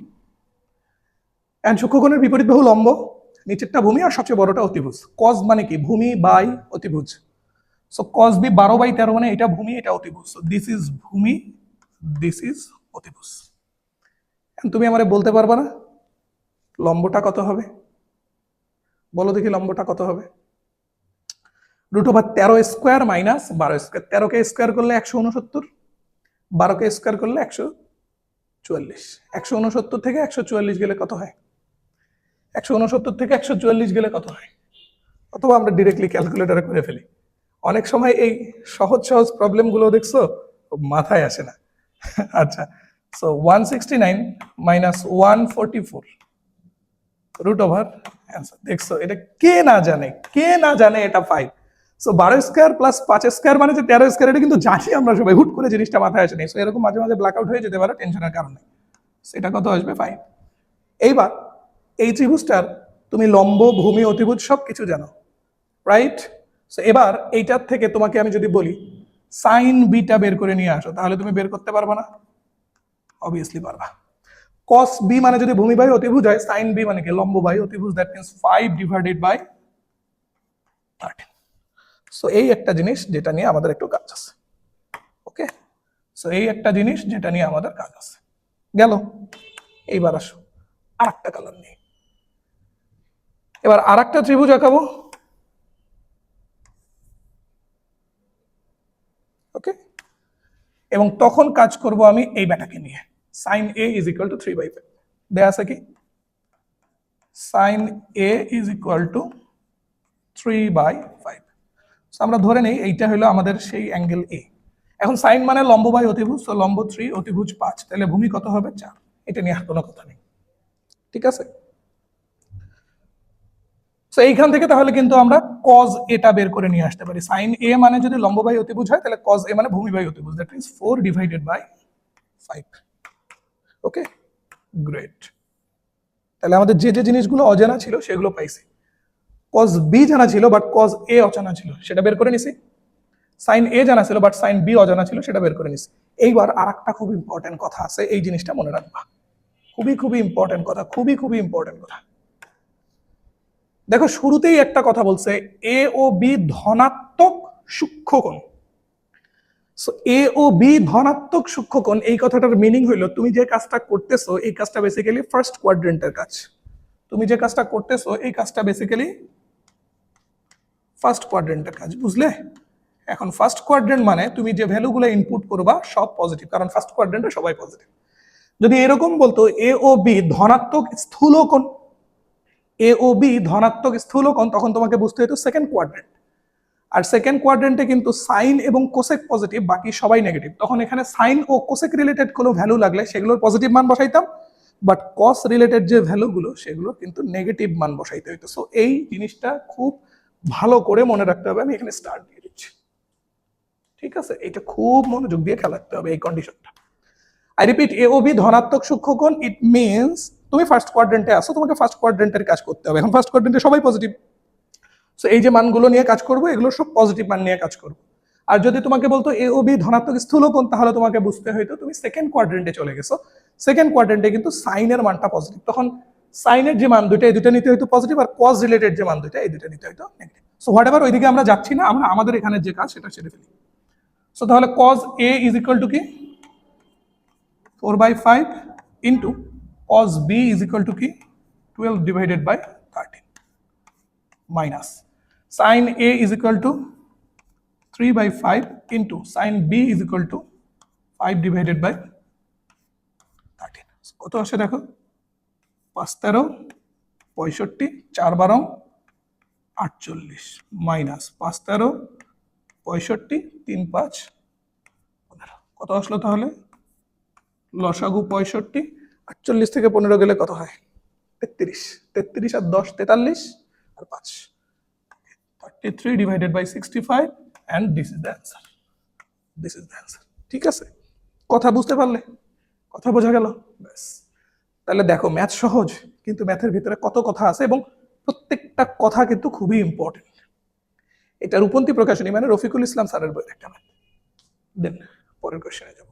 এন্ড সূক্ষ্মকোণের বিপরীত বাহু লম্ব, নিচেরটা ভূমি আর সবচেয়ে বড়টা অতিভুজ। cos মানে কি? ভূমি বাই অতিভুজ। সো cos b 12/13 মানে এটা ভূমি, এটা অতিভুজ। সো দিস ইজ ভূমি, দিস ইজ অতিভুজ। তুমি আমারে বলতে পারবা না লম্বটা কত হবে? বলো দেখি লম্বটা কত হবে? √13 স্কোয়ার মাইনাস 12 স্কোয়ার। 13 কে স্কোয়ার করলে 169, 12 কে স্কোয়ার করলে 144। 169 থেকে 144 গেলে কত হয়? 169 থেকে 144 গেলে কত হয়? অথবা আমরা ডিরেক্টলি ক্যালকুলেটরে করে ফেলি। অনেক সময় এই সহজ সহজ প্রবলেম গুলো দেখছো মাথায় আসে না। আচ্ছা, সো 169 মাইনাস 144 √, দেখছো এটা কে না জানে, কে না জানে এটা 5। সো 12 স্কোয়ার প্লাস 5 স্কোয়ার মানে যে 13 স্কোয়ার, এটা কিন্তু জানি আমরা সবাই, হুট করে জিনিসটা মাথায় আসে নাই। সো এরকম মাঝে মাঝে ব্ল্যাক আউট হয়ে যেতে পারে টেনশনের কারণে। সেটা কত আসবে? 5। এইবার এই ত্রিভুজটার তুমি লম্ব, ভূমি, অতিভুজ সবকিছু জানো, রাইট? সো এবার এইটার থেকে তোমাকে আমি যদি বলি সাইন বিটা বের করে নিয়ে আসো, তাহলে তুমি বের করতে পারবা না? অবভিয়াসলি পারবা। cos b মানে যদি ভূমি বাই অতিভুজ হয়, sin b মানে কি? লম্ব বাই অতিভুজ। That means 5 divided by 13। So এই একটা জিনিস যেটা নিয়ে আমাদের একটু কাজ আছে। ওকে, সো এই একটা জিনিস যেটা নিয়ে আমাদের কাজ আছে গেল। এইবার আসো আরেকটা কালার নিয়ে, এবার আরেকটা ত্রিভুজ আঁকাবো। ওকে, এবং তখন কাজ করব আমি এই ব্যাটাকে নিয়ে। sin a is equal to 3/5 দেয়া আছে কি? sin a is equal to 3/5। আমরা ধরে নেই এইটা হলো আমাদের সেই অ্যাঙ্গেল a। এখন সাইন মানে লম্ব বাই অতিভুজ, তো লম্ব 3, অতিভুজ 5, তাহলে ভূমি কত হবে? 4। এটা নিয়ে আর কোনো কথা নেই, ঠিক আছে? তো এইখান থেকে তাহলে কিন্তু আমরা cos এটা বের করে নিয়ে আসতে পারি। sin a মানে যদি লম্ব বাই অতিভুজ হয়, তাহলে cos a মানে ভূমি বাই অতিভুজ। That means 4 divided by 5। Okay, great. তাহলে আমাদের যে যে জিনিসগুলো অজানা ছিল সেগুলো পাইছি। cos b জানা ছিল বাট cos a অজানা ছিল, সেটা বের করে নিছি। sin a জানা ছিল বাট sin b অজানা ছিল, সেটা বের করে নিছি। এইবার আরেকটা খুব ইম্পর্টেন্ট কথা আছে, এই জিনিসটা মনে রাখবা। খুবই খুবই ইম্পর্টেন্ট কথা, খুবই খুবই ইম্পর্টেন্ট কথা। দেখো শুরুতেই একটা কথা বলছে, এ ও বি ধনাত্মক সূক্ষ্মকোণ। সো এ ও বি ধনাত্মক সূক্ষ্মকোণ, এই কথাটার মিনিং হইলো তুমি যে কাজটা করতেছো এই কাজটা বেসিক্যালি ফার্স্ট কোয়াড্রেন্টের কাজ। তুমি যে কাজটা করতেছো এই কাজটা বেসিক্যালি ফার্স্ট কোয়াড্রেন্টের কাজ, বুঝলে? এখন ফার্স্ট কোয়াড্রেন্ট মানে তুমি যে ভ্যালুগুলো ইনপুট করবা সব পজিটিভ, কারণ ফার্স্ট কোয়াড্রেন্টে সবাই পজিটিভ। যদি এরকম বলতো এ ও বি ধনাত্মক স্থূলকোণ, এ ও বি ধনাত্মক স্থূলকোণ, তখন তোমাকে বুঝতে হতো সেকেন্ড কোয়াড্রেন্ট। আর সেকেন্ড কোয়াড্রেন্টে কিন্তু সাইন এবং কোসেক পজিটিভ, বাকি সবাই নেগেটিভ। তখন এখানে সাইন ও কোসেক রিলেটেড কোনো ভ্যালু লাগলে সেগুলোর পজিটিভ মান বসাইতাম, বাট কস রিলেটেড যে ভ্যালুগুলো সেগুলো কিন্তু নেগেটিভ মান বসাইতে হইতো। সো এই জিনিসটা খুব ভালো করে মনে রাখতে হবে। আমি এখানে স্টার দিয়ে দিচ্ছি, ঠিক আছে? এটা খুব মনোযোগ দিয়ে খেয়াল রাখতে হবে এই কন্ডিশনটা। আই রিপিট, এ ও বি ধনাত্মক সূক্ষ্মকোণ, ইট মিনস তুমি ফার্স্ট কোয়াড্রেন্টে আসো, তোমাকে ফার্স্ট কোয়াড্রেন্টের কাজ করতে হবে। এখন ফার্স্ট কোয়াড্রেন্টে সবাই পজিটিভ, সো এই যে মানগুলো নিয়ে কাজ করবো এগুলো সব পজিটিভ মান নিয়ে কাজ করবো। আর যদি তোমাকে বলতো এ ও বি ধনাত্মক স্থূলকোণ, তাহলে তোমাকে বুঝতে হইতো তুমি সেকেন্ড কোয়াড্রেন্টে চলে গেছো। সেকেন্ড কোয়াড্রেন্টে কিন্তু সাইনের মানটা পজিটিভ, তখন সাইনের যে মান দুইটা এই দুইটা নিতে হয়তো পজিটিভ, আর কজ রিলেটেড যে মান দুইটা এই দুইটা নিতে হয়তো নেগেটিভ। সো হোয়াট এভার, ওইদিকে আমরা যাচ্ছি না, আমরা আমাদের এখানে যে কাজ সেটা সেরে ফেলি। সো তাহলে cos A is equal to কি 4/5 into cos B is equal to কি 12 divided by 13 minus sine A is equal to 3/5 into sine B is equal to 5 divided by 13। কত আসে দেখো, 5 13 65, 4 12 48 মাইনাস 5 13 65 3 5 15। কত আসলো তাহলে? লসাগু 65, 48 থেকে 15 গেলে কত হয়? 33। 33 আর 10 43 আর 5 33 divided by 65 and this is the answer. This is the answer. ঠিক আছে, কথা বুঝতে পারলে? কথা বোঝা গেল? ব্যাস। তাহলে দেখো ম্যাথ সহজ, কিন্তু ম্যাথের ভিতরে কত কথা আছে এবং প্রত্যেকটা কথা কিন্তু খুবই ইম্পর্টেন্ট। এটা রূপন্তী প্রকাশনী মানে রফিকুল ইসলাম স্যারের বইয়ের একটা ম্যাথ। দেন পরের কোশ্চেনে যাব।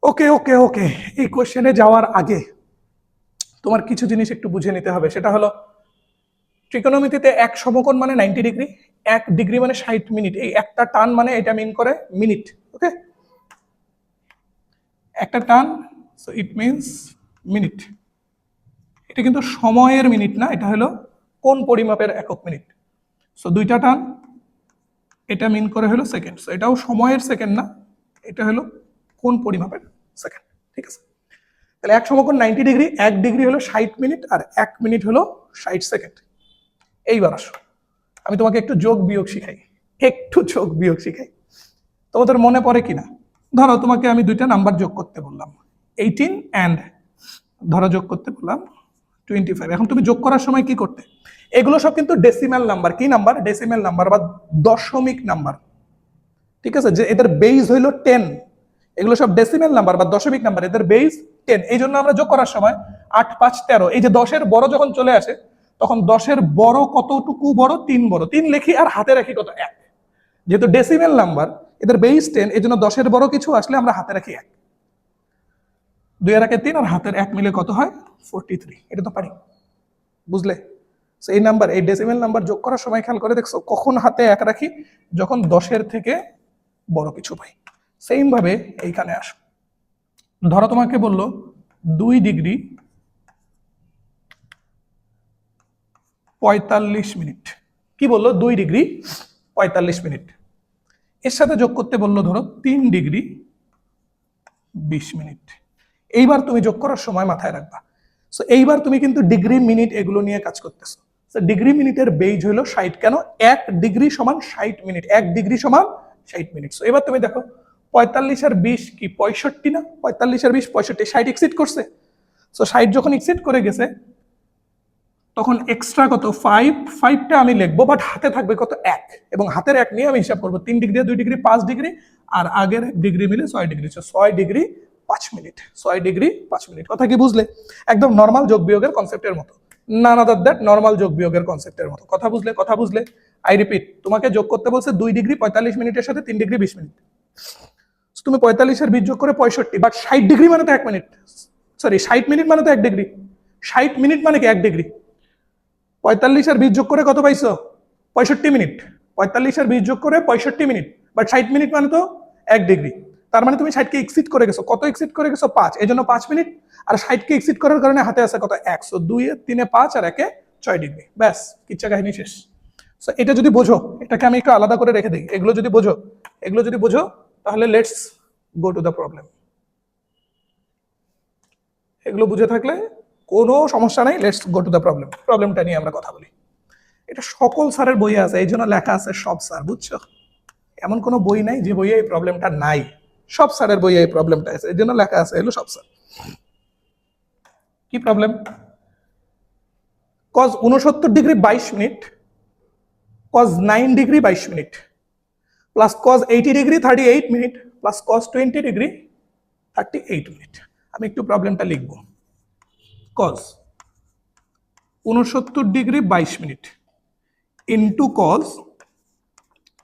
ওকে ওকে ওকে, এই কোশ্চেনে যাওয়ার আগে তোমার কিছু জিনিস একটু বুঝে নিতে হবে। সেটা হলো ত্রিকোণমিতিতে এক সমকোণ মানে 90 ডিগ্রি, 1 ডিগ্রি মানে 60 মিনিট। এই একটা টান মানে এটা মিন করে মিনিট। ওকে, একটা টান, সো ইট মিনস মিনিট। এটা কিন্তু সময়ের মিনিট না, এটা হলো কোন পরিমাপের একক মিনিট। সো দুইটা টান, এটা মিন করে হলো সেকেন্ড। সো এটাও সময়ের সেকেন্ড না, এটা হলো কোন পরিমাপের সেকেন্ড। ঠিক আছে, তাহলে এক সমকোণ 90 ডিগ্রি, 1 ডিগ্রি হলো 60 মিনিট আর 1 মিনিট হলো 60 সেকেন্ড। এইবার আসো, আমি তোমাকে একটু যোগ বিয়োগ শিখাই, একটু যোগ বিয়োগ শিখাই। তোমাদের মনে পড়ে কিনা? ধরো তোমাকে আমি দুইটা নাম্বার যোগ করতে বললাম, 18 অ্যান্ড ধরো যোগ করতে বললাম 25। এখন তুমি যোগ করার সময় কি করতে? এগুলো সব কিন্তু ডেসিমাল নাম্বার। কি নাম্বার? ডেসিমাল নাম্বার বা দশমিক নাম্বার। ঠিক আছে, যে এদের বেস হইলো 10, এগুলো সব ডেসিমাল নাম্বার বা দশমিক নাম্বার, এদের বেস 10। এই জন্য আমরা যোগ করার সময় 8 5 13, এই যে 10-এর বড় যখন চলে আসে তখন 10-এর বড় কতটুকু বড়? 3 বড়। 3 লিখি আর হাতে রাখি কত? 1। যেহেতু ডেসিমাল নাম্বার, এদের বেস 10, এই জন্য 10-এর বড় কিছু আসলে আমরা হাতে রাখি 1। 2 আর 1 3 আর হাতের 1 মিলে কত হয়? 43। এটা তো পারি, বুঝলে? এই নাম্বার, এই ডেসিমাল নাম্বার যোগ করার সময় খেয়াল করে দেখছো কখন হাতে 1 রাখি? যখন 10-এর থেকে বড় কিছু পাই। সেম ভাবে এইখানে আসো, ধরো তোমাকে বললো 2 ডিগ্রি 45 মিনিট। কি বললো? 2 ডিগ্রি 45 মিনিট। এর সাথে যোগ করতে বললো ধরো 3 ডিগ্রি 20 মিনিট। এইবার তুমি যোগ করার সময় মাথায় রাখবা, সো এইবার তুমি কিন্তু ডিগ্রি মিনিট এগুলো নিয়ে কাজ করতেছো। সো ডিগ্রি মিনিটের বেজ হলো 60। কেন? 1 ডিগ্রি সমান 60 মিনিট, 1 ডিগ্রি সমান 60 মিনিট। সো এবার তুমি দেখো 45 আর 20 কি 65 না? 45 আর 20 65, 60 এক্সিড করছে। সো 60 যখন এক্সিড করে গেছে তখন এক্সট্রা কত? 5টা আমি লিখবো, বাট হাতে থাকবে কত? 1। এবং হাতের 1 নিয়ে আমি হিসাব করবো 3 ডিগ্রি 2 ডিগ্রি 5 ডিগ্রি আর আগের 1 ডিগ্রি মিলে 6 degree. 6 degree 5 minute, 6 degree 5 minute. কথা কি বুঝলে? একদম নর্মাল যোগ বিয়োগের কনসেপ্টের মতো, নান আদার দ্যাট নর্মাল যোগ বিয়োগের কনসেপ্টের মতো। কথা বুঝলে? কথা বুঝলে? আই রিপিট, তোমাকে যোগ করতে বলছে 2 ডিগ্রি 45 মিনিটের সাথে 3 ডিগ্রি 20 মিনিট। তুমি 45 এর 20 যোগ করে 65, বাট 60 ডিগ্রি মানে তো 1 মিনিট, সরি 60 মিনিট মানে তো 1 ডিগ্রি। 60 মিনিট মানে কি 1 ডিগ্রি। 45 আর 20 যোগ করে কত পাইছো? 65 মিনিট। 45 আর 20 যোগ করে 65 মিনিট, বাট 60 মিনিট মানে তো 1 ডিগ্রি। তার মানে তুমি 60 কে এক্সিড করে গেছো। কত এক্সিড করে গেছো? 5। এই জন্য 5 মিনিট। আর 60 কে এক্সিড করার কারণে হাতে আছে কত? 1। সো 2 এ 3 এ 5 আর 1 এ 6 ডিগ্রি। ব্যাস, কিচ্ছা কাহিনী শেষ। সো এটা যদি বোঝো, এটাকে আমি একটু আলাদা করে রেখে দিই। এগুলো যদি বোঝো তাহলে let's go to the problem. এগুলো বুঝে থাকলে কোনো সমস্যা নাই, let's go to the problem. প্রবলেমটা নিয়ে আমরা কথা বলি। এটা সকল স্যারের বইয়ে আছে, এই জন্য লেখা আছে সব স্যার, বুঝছো? এমন কোনো বই নাই যে বইয়ে এই প্রবলেমটা নাই। সব স্যারের বইয়ে এই প্রবলেমটা আছে, এই জন্য লেখা আছে এগুলো সব স্যার। কি problem? cos 69 degree 22 minute, cos 9 degree 22 minute, plus cos 80 degree 38 minute, plus cos 20 degree 38 minute. আমি একটু প্রবলেমটা লিখব। cos 69 degree 22 minute into cos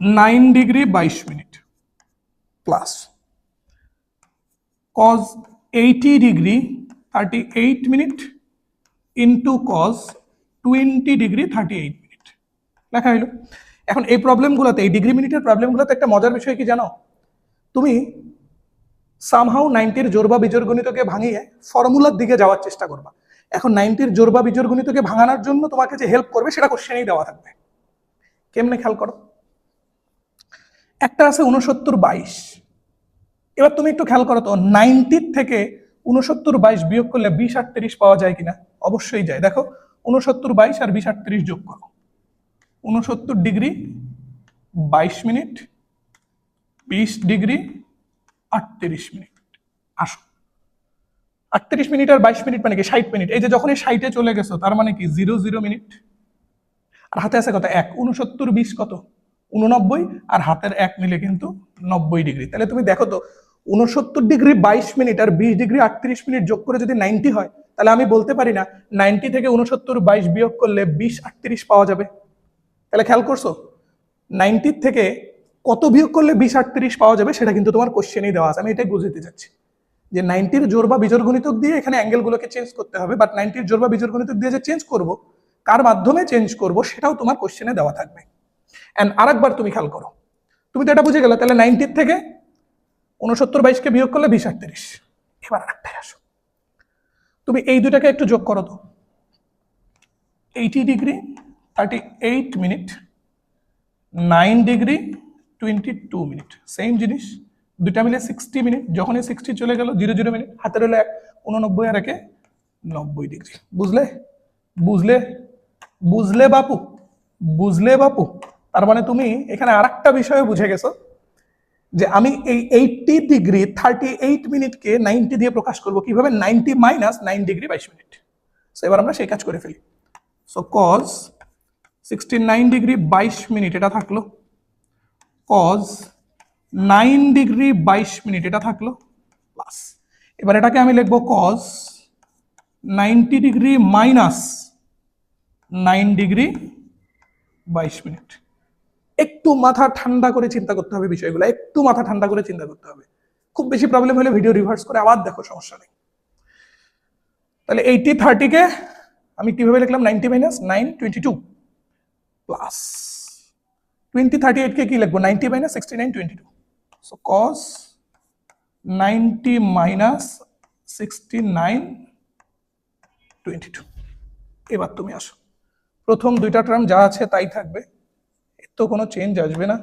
9 degree 22 minute plus cos 80 degree 38 minute into cos 20°38'। লেখা হইলো। এখন এই প্রবলেমগুলোতে, এই ডিগ্রি মিনিটের প্রবলেমগুলোতে একটা মজার বিষয় কি জানো, তুমি সামহাউ 90-র জোড় বা বিজোড় গণিতকে ভাঙিয়ে ফর্মুলার দিকে যাওয়ার চেষ্টা করবা। এখন 90-র জোড় বা বিজোড় গণিতকে ভাঙানোর জন্য তোমাকে যে হেল্প করবে সেটা কোশ্চেনেই দেওয়া থাকবে। কেমনে খেয়াল করো, একটা আছে 69/22। এবার তুমি একটু খেয়াল করো তো, 90 থেকে 69/22 বিয়োগ করলে 20/38 পাওয়া যায় কিনা? অবশ্যই যায়। দেখো 69/22 আর 20/38 যোগ করো, 69°22', 20°38'। আসো, 38 মিনিট আর 22 মিনিট মানে কি 60 মিনিট। এই যে যখনই 60-এ চলে গেছো তার মানে কি 00 মিনিট। আর হাতে আছে কত? 1। 69/20 কত? 89। আর হাতের 1 মিলে কিন্তু 90°। তাহলে তুমি দেখো তো, 69°22' আর 20°38' যোগ করে যদি 90 হয়, তাহলে আমি বলতে পারি না 90 থেকে 69/22 বিয়োগ করলে 20/38 পাওয়া যাবে? তাহলে খেয়াল করছো, 90 থেকে কত বিয়োগ করলে 20/38 পাওয়া যাবে সেটা কিন্তু তোমার কোশ্চেনেই দেওয়া আছে। আমি এটাই বুঝাতে চাচ্ছি যে 90-র জোড় বা বিজোড় গণিতক দিয়ে এখানে অ্যাঙ্গেলগুলোকে চেঞ্জ করতে হবে, বাট 90-র জোড় বা বিজোড় গণিতক দিয়ে যে চেঞ্জ করব, কার মাধ্যমে চেঞ্জ করব সেটাও তোমার কোশ্চেনে দেওয়া থাকবে। এন্ড আরেকবার তুমি খেয়াল করো, তুমি তো এটা বুঝে গেলে, তাহলে 90 থেকে 69/22-কে বিয়োগ করলে 20/38। এবার আরেকটাই আসো, তুমি এই দুটাকে একটু যোগ করো তো, 80°38', 9°22'। সেম জিনিস, দুটা মিলে 60 মিনিট। যখনই 60 চলে গেল 00 মিনিট, হাতের হলো 89 আর 1-এ 90°। বুঝলে? বুঝলে? বুঝলে বাপু? বুঝলে বাপু? তার মানে তুমি এখানে আরেকটা বিষয় বুঝে গেছো যে আমি এই 80°38'কে 90 দিয়ে প্রকাশ করব কিভাবে? 90 মাইনাস 9°22'। সো এবার আমরা সেই কাজ করে ফেলি। সো cos 69°22', এটা থাকলো, cos 9°22', এটা থাকলো, প্লাস এবার এটাকে আমি লিখবো cos 90° মাইনাস 9°22'। একটু মাথা ঠান্ডা করে চিন্তা করতে হবে বিষয়গুলো, একটু মাথা ঠান্ডা করে চিন্তা করতে হবে। খুব বেশি প্রবলেম হলে ভিডিও রিভার্স করে আবার দেখো, সমস্যা নেই। তাহলে 80-30-কে আমি কিভাবে লিখলাম? 90 মাইনাস 922 প্লাস 20-38-কে কি লিখবো? 90 মাইনাস 6922। So cos 90 minus 6922। এবার তুমি আসো, প্রথম দুইটা টার্ম যা আছে তাই থাকবে, এর তো কোনো চেঞ্জ আসবে না,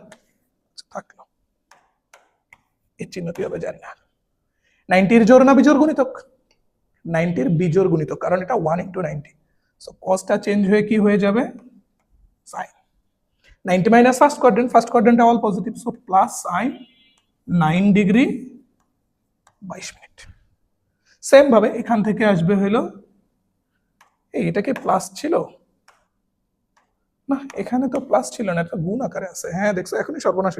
থাকলো। এর চিহ্ন কি হবে জানি না। 90-র জোড় না বিজোড় গুণিতক? 90-র বিজোড় গুণিতক, কারণ এটা 1 × 90। সো কসটা চেঞ্জ হয়ে কি হয়ে যাবে? Sine. 90 minus first quadrant all positive, so plus sine 9°22'। Same ভাবে এখান থেকে আসবে হলো, এটা কি প্লাস ছিল না? এখানে তো প্লাস ছিল না, এটা গুণ আকারে আছে। হ্যাঁ দেখছো, এখনই সর্বনাশ।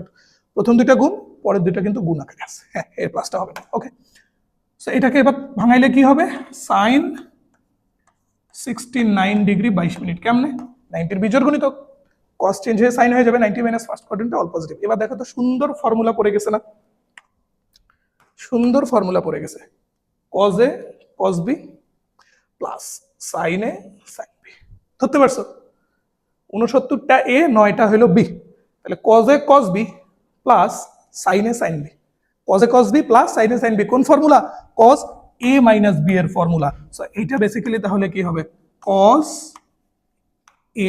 প্রথম দুইটা গুণ, পরের দুইটা কিন্তু গুণ আকারে আছে। হ্যাঁ, এর প্লাসটা হবে না। ওকে, সো এটাকে এবার ভাঙাইলে কি হবে? সাইন 69°22'। কেমনে? 90-র বিজোড় গুণিতক, কস চেঞ্জ হয়ে সাইন হয়ে যাবে। 90 minus first quadrant all positive. এবার দেখো তো, সুন্দর ফর্মুলা পড়ে গেছে না? সুন্দর ফর্মুলা পড়ে গেছে, cos A cos B plus sine A sine B. ধরতে পারছো? 69টা এ, 9টা হলো বি। তাহলে cos A cos B plus sine A sine B, cos A cos B plus sine A sine B. কোন formula? Cos A minus B এর ফর্মুলা। সো এইটা বেসিক্যালি তাহলে কি হবে? Cos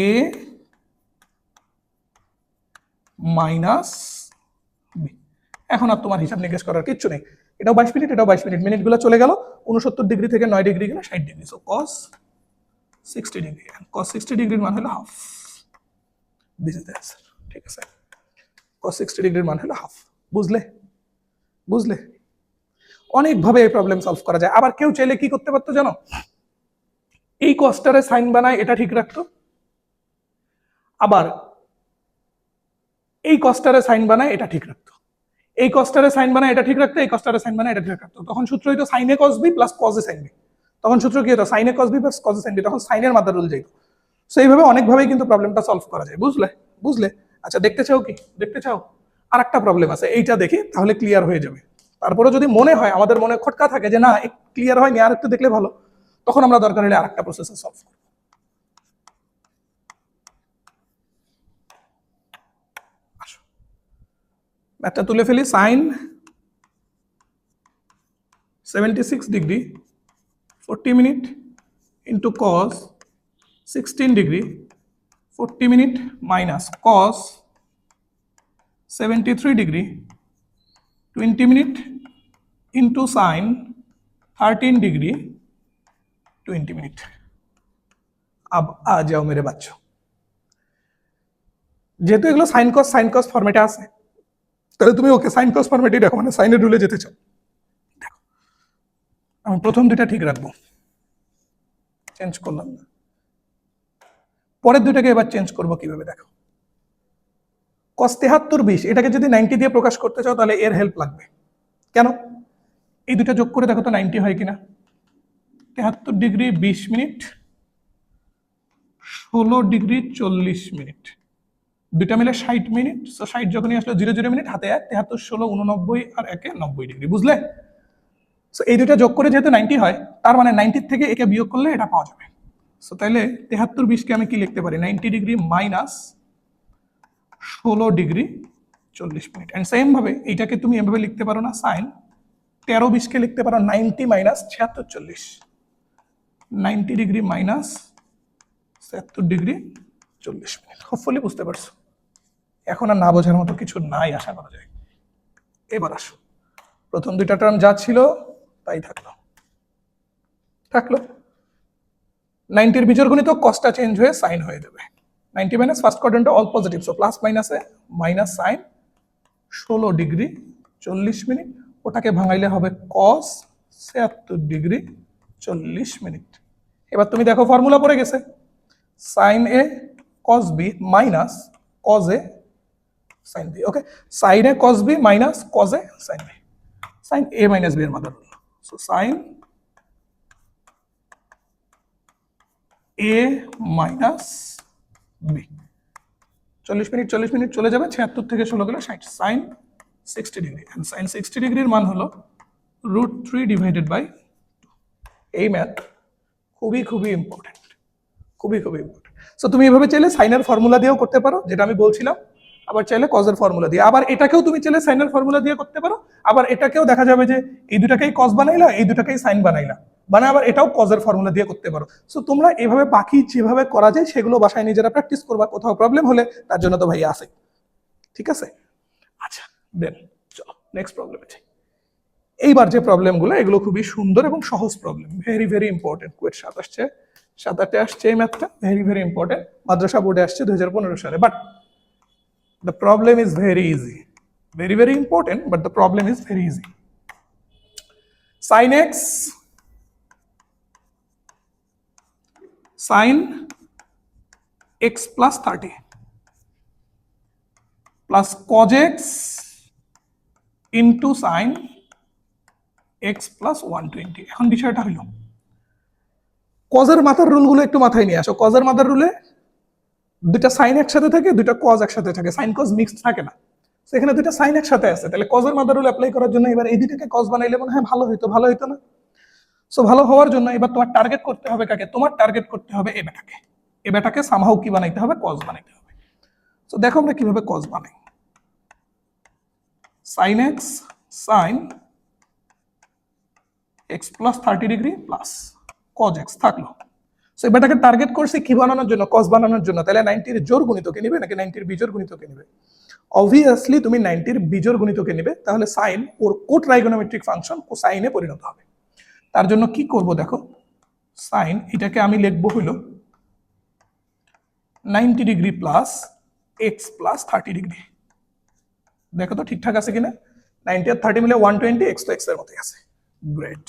A minus B. এখন আর তোমার হিসাব নিকেশ করার কিচ্ছু নেই। এটাও 22 মিনিট, এটাও 22 মিনিট, মিনিটগুলো চলে গেল। 69° থেকে 9° গেলে 60°। সো cos 60°, cos 60°-র মান হলো half. This is the answer. ঠিক আছে, cos 60°-র মান হলো হাফ। বুঝলে? বুঝলে? অনেকভাবে এই প্রবলেম সলভ করা যায়। আবার কেউ চাইলে কি করতে পারতো জানো? এই কসটারে সাইন বানায় এটা ঠিক রাখতো, আবার এই কসটারে সাইন বানায় এটা ঠিক রাখতো, এই কসটারে সাইন বানায় এটা ঠিক রাখতো, এই কসটারে সাইন বানায় এটা ঠিক রাখতো। তখন সূত্র হইতো সাইনে কস বি প্লাস কজে সাইন বি। তখন সূত্র কি হতো? সাইনে কস বি প্লাস কজে সাইন বি। তখন সাইনের মাত্রা রুল যাইতো। সো এইভাবে অনেকভাবেই কিন্তু প্রবলেমটা সলভ করা যায়। বুঝলে? বুঝলে? আচ্ছা, দেখতে চাও কি? দেখতে চাও? আর একটা প্রবলেম আছে, এইটা দেখি, তাহলে ক্লিয়ার হয়ে যাবে। তারপরে যদি মনে হয়, আমাদের মনে খটকা থাকে যে না ক্লিয়ার হয়নি, আর একটু দেখলে ভালো, তখন আমরা দরকার হলে আরেকটা প্রসেসে সলভ করব। ম্যাথটা তুলে ফেলি। Sine 76 degree 40 minute into cos 16 degree 40 minute minus cos 73 degree 20 minute into sine 13 degree 20 minute. अब आ जाओ मेरे बच्चों, যেহেতু এগুলো সাইন কস ফরম্যাটে আছে, তাহলে তুমি ওকে সাইন কস ফরম্যাটে দেখো, মানে সাইনের রুলে যেতে চাও। দেখো আমি প্রথম দুইটা ঠিক রাখবো, চেঞ্জ করলাম না। পরের দুইটাকে এবার চেঞ্জ করবো কিভাবে দেখো। কস 73 20 এটাকে যদি 90 দিয়ে প্রকাশ করতে চাও তাহলে এর হেল্প লাগবে। কেন? এই দুটো যোগ করে দেখো তো 90 হয় কিনা। 73 ডিগ্রি 20 মিনিট 16 ডিগ্রি 40 মিনিট, দুইটা মিলে 60 মিনিট। সো 60 যখনই আসলো 0 0 মিনিট, হাতে 1 73 16 89 আর 1 90 ডিগ্রি, বুঝলে? সো এই দুইটা যোগ করে যেহেতু 90 হয়, তার মানে 90 থেকে একে বিয়োগ করলে এটা পাওয়া যাবে। সো তাহলে 73 20 কে আমি কি লিখতে পারি? 90 degree minus 16 degree 40 minute. And same ভাবে এইটাকে তুমি এভাবে লিখতে পারো না, সাইন 13 20 কে লিখতে পারো 90 minus 76 40, 90 degree minus 76 degree 40 minute. Hopefully বুঝতে পারছো। এখন আর না বোঝার মতো কিছু নাই আশা করা যায়। এবার আসো, প্রথম দুইটা টার্ম যা ছিল তাই থাকলো। 90 বিজোড় গণিত কসটা চেঞ্জ হয়ে সাইন হয়ে যাবে। 90 মাইনাস ফার্স্ট কোয়াড্রেন্টে অল পজিটিভ, সো প্লাস মাইনাসে মাইনাস সাইন 16 ডিগ্রি 40 মিনিট, ওটাকে ভাঙাইলে হবে কস 76 ডিগ্রি 40 মিনিট। এবার তুমি দেখো ফর্মুলা পড়ে গেছে, sine A cos B minus cos A sine B. Okay, sine A cos B minus cos A sine B, sine A minus B এর mother rule. So sine A minus B, 40 minute 40 minute চলে যাবে, 76 থেকে 16 গেলে 60, সাইন 60 ডিগ্রি। এন্ড সাইন 60 ডিগ্রির মান হলো √3 ডিভাইডেড বাই 2। এই ম্যাথ খুবই খুবই ইম্পর্টেন্ট, খুবই খুবই ইম্পর্টেন্ট। সো তুমি এভাবে চাইলে সাইনের ফর্মুলা দিয়েও করতে পারো, যেটা আমি বলছিলাম, আবার চাইলে কজের ফর্মুলা দিয়ে, আবার এটাকেও তুমি চাইলে সাইনের ফর্মুলা দিয়ে করতে পারো, আবার এটাকেও দেখা যাবে যে এই দুটাকেই কজ বানাইলা, এই দুটাকেই সাইন বানাইলা, মানে আবার এটাও কজের ফর্মুলা দিয়ে করতে পারো। সো তোমরা এভাবে বাকি যেভাবে করা যায় সেগুলো বাসায় নিজেরা প্র্যাকটিস করবা, কোথাও প্রবলেম হলে তার জন্য তো ভাই আছে, ঠিক আছে? আচ্ছা দেন চলো নেক্সট প্রবলেমে যাই। এইবার যে প্রবলেমগুলো, এগুলো খুবই সুন্দর এবং সহজ problem, very very important. KUET 7 আসছে এই ম্যাথটা, ভেরি ভেরি ইম্পর্টেন্ট। মাদ্রাসা বোর্ডে আসছে 2015 সালে, but the problem is very easy, very very important, but the problem is very easy. Sin x sin x plus 30 plus cos x into sin x plus 120। এখন বিষয়টা হলো কজের মাথার রুলগুলো একটু মাথায় নিয়ে আসো। কজের মাথার রুলে দুইটা সাইন একসাথে থাকে, দুইটা কজ একসাথে থাকে, সাইন কজ মিক্সড থাকে না। সেখানে দুইটা সাইন একসাথে আছে, তাহলে কজের মাদার রুল অ্যাপ্লাই করার জন্য এবার এই দুইটাকে কজ বানাইলে মনে হয় ভালো হইতো না। সো ভালো হওয়ার জন্য এবার তোমার টার্গেট করতে হবে কাকে? তোমার টার্গেট করতে হবে এ বেটাকে। এ বেটাকে সামহাউ কি বানাইতে হবে? কজ বানাইতে হবে। সো দেখো আমরা কিভাবে কজ বানাই। Sine x sine x plus 30 degree plus cos x থাকলো। সো এবারটাকে টার্গেট করছি কি বানানোর জন্য? কজ বানানোর জন্য। তাহলে 90 এর জোড় গুণিতকে নিবে নাকি 90 এর বিজোড় গুণিতকে নিবে? অবভিয়াসলি তুমি 90 এর বিজোড় গুণিতকে নিবে, তাহলে সাইন ওর কোট্রাইগোনোমেট্রিক ফাংশন কোসাইনে পরিণত হবে। তার জন্য কি করব দেখো, সাইন এটাকে আমি লিখবো হলো 90 degree plus x plus 30 degree. দেখো তো ঠিকঠাক আছে কিনা? 90 আর 30 মিলে 120, এক্স তো এক্স এর মতোই আছে। গ্রেট।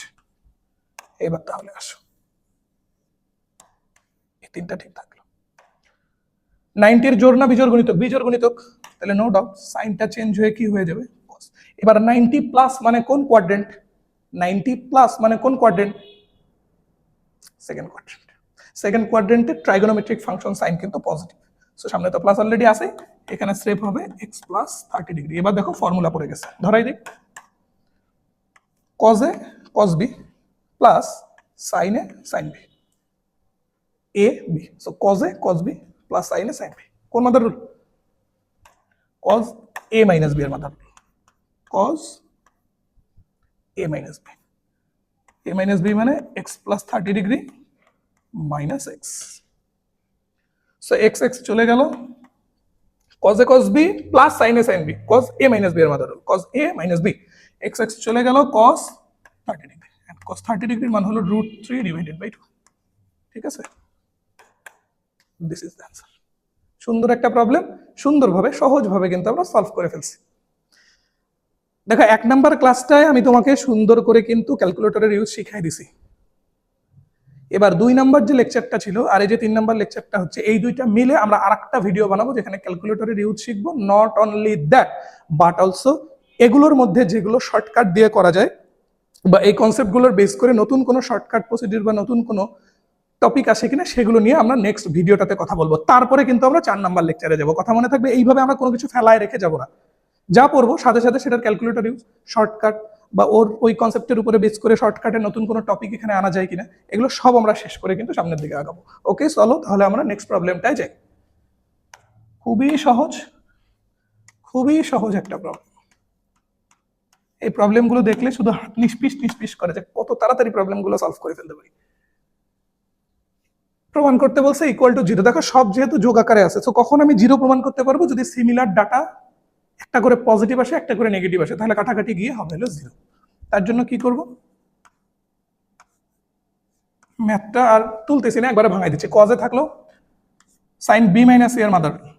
এবার তাহলে আসো, তিনটা ঠিক থাকলো। 90 এর জোড় না বিজোড় গুণিতক? বিজোড় গুণিতক, তাহলে নো ডাউট সাইনটা চেঞ্জ হয়ে কি হয়ে যাবে? কস। এবার 90 প্লাস মানে কোন কোয়াড্রেন্ট? 90 প্লাস মানে কোন কোয়াড্রেন্ট? Second quadrant. সেকেন্ড কোয়াড্রেন্টে ট্রাইগোনোমেট্রিক ফাংশন সাইন কিন্তু পজিটিভ, সো সামনে তো প্লাস অলরেডি আছে, এখানে স্টেপ হবে x প্লাস 30 ডিগ্রি। এবার দেখো ফর্মুলা পড়ে গেছে, ধরাই দিই। cos a cos b plus sine A sine B, A B. So cos A cos B plus sine A sine B. কোন mother rule? Cos A minus B এর mother rule. Cos A minus B, A minus B মানে x plus 30 degree minus x. So x x চলে গেল, cos a cos b প্লাস sin a sin b, cos a minus b এর mother rule, cos a minus b, x x চলে গেল cos 30 ডিগ্রি, and cos 30 ডিগ্রির মান হলো √3 ডিভাইডেড বাই 2। ঠিক আছে, দিস ইজ দ্য आंसर। সুন্দর একটা প্রবলেম, সুন্দরভাবে সহজভাবে কিন্তু আমরা সলভ করে ফেলছি। দেখো 1 নাম্বার ক্লাসটায় আমি তোমাকে সুন্দর করে কিন্তু ক্যালকুলেটরের ইউজ শিখাই দিছি। এবার 2 নাম্বার যে লেকচারটা ছিল আর এই যে 3 নাম্বার লেকচারটা হচ্ছে, এই দুইটা মিলে আমরা আরেকটা ভিডিও বানাবো যেখানে ক্যালকুলেটরের ইউজ শিখবো। Not only that but also এগুলোর মধ্যে যেগুলো শর্টকাট দিয়ে করা যায় বা এই কনসেপ্টগুলোর বেস করে নতুন কোনো শর্টকাট প্রসিডিউর বা নতুন কোনো টপিক আসে কিনা সেগুলো নিয়ে আমরা নেক্সট ভিডিওটাতে কথা বলবো। তারপরে কিন্তু আমরা 4 নাম্বার লেকচারে যাবো। কথা মনে থাকবে, এইভাবে আমরা কোনো কিছু ফেলায় রেখে যাবো না, যা পড়বো সাথে সাথে সেটার ক্যালকুলেটর ইউজ, শর্টকাট বা ওর ওই কনসেপ্টের উপরে বেস করে শর্টকাটের নতুন কোনো টপিক এখানে আনা যায় কিনা, এগুলো সব আমরা শেষ করে কিন্তু সামনের দিকে আগাবো। ওকে চলো তাহলে আমরা নেক্সট প্রবলেমটায় যাই। খুবই সহজ, খুবই সহজ একটা প্রবলেম। এই প্রবলেমগুলো দেখলে শুধু হাত নিষ্পিস করে যে কত তাড়াতাড়ি প্রবলেমগুলো সলভ করে ফেলতে পারি। প্রমাণ করতে বলছে ইকুয়াল টু 0। দেখো সব যেহেতু যোগ আকারে আছে, তো কখন আমি 0 প্রমাণ করতে পারবো? যদি সিমিলার ডাটা একটা করে পজিটিভ আসে একটা করে নেগেটিভ আসে, তাহলে কাটাকাটি গিয়ে হবে হলো 0। তার জন্য কি করব? ম্যাথটা আর তুলতেছি না, একবারে ভাঙাই দিচ্ছি। কজে থাকলো সাইন বি মাইনাস এ এর mother rule,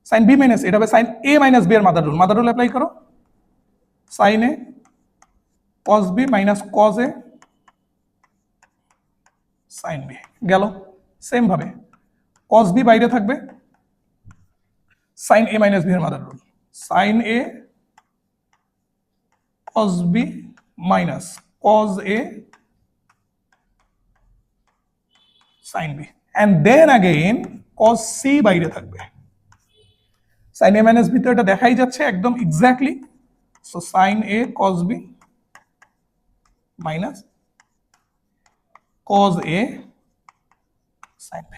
sine B minus এটা হবে সাইন এ মাইনাস বি এর mother rule. Mother rule apply করো, sine A cos B minus cos A sine B গেল। সেম ভাবে কজ বি বাইরে থাকবে, সাইন এ মাইনাস বি এর mother rule, sine A cos B minus cos A sine B, and then again cos c বাইরে থাকবে। sin a minus b তো এটা দেখাই যাচ্ছে একদম exactly. So sin a cos b minus cos a sin b।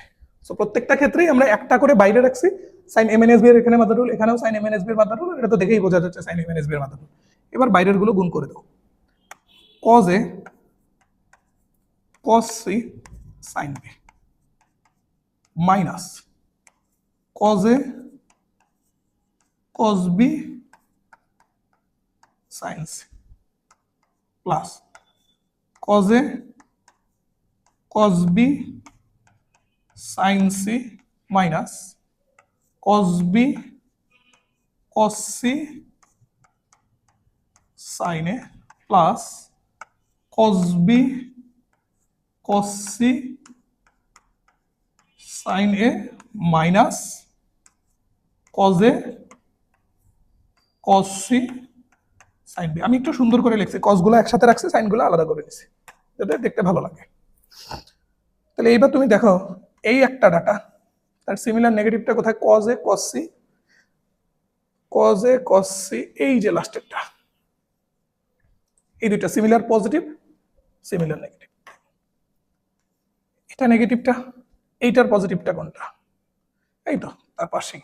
So প্রত্যেকটা ক্ষেত্রেই আমরা একটা করে বাইরে রাখছি। sin a minus b এর এখানে মাদার রুল, এখানেও sin a minus b এর মাদার রুল, এটা তো দেখেই বোঝা যাচ্ছে sin a minus b এর মাদার রুল। এবার বাইরের গুলো গুণ করে দাও, cos a cos c sin b minus cos a cos b sin c plus cos a cos b sin c minus cos b cos c sin a plus cos b cos c sin a minus cos a cos c sin b। আমি একটু সুন্দর করে লিখছি, cos গুলো একসাথে রাখছি, sin গুলো আলাদা করে নিছি যাতে দেখতে ভালো লাগে। তাহলে এইবার তুমি দেখো এই একটা ডাটা, তার সিমিলার নেগেটিভটা কোথায়? cos a cos c, cos a cos c, এই যে লাস্টেরটা, এই দুইটা সিমিলার পজিটিভ সিমিলার নেগেটিভ। এটা নেগেটিভটা, এইটার পজিটিভটা কোনটা? এই তো তার পাশেই।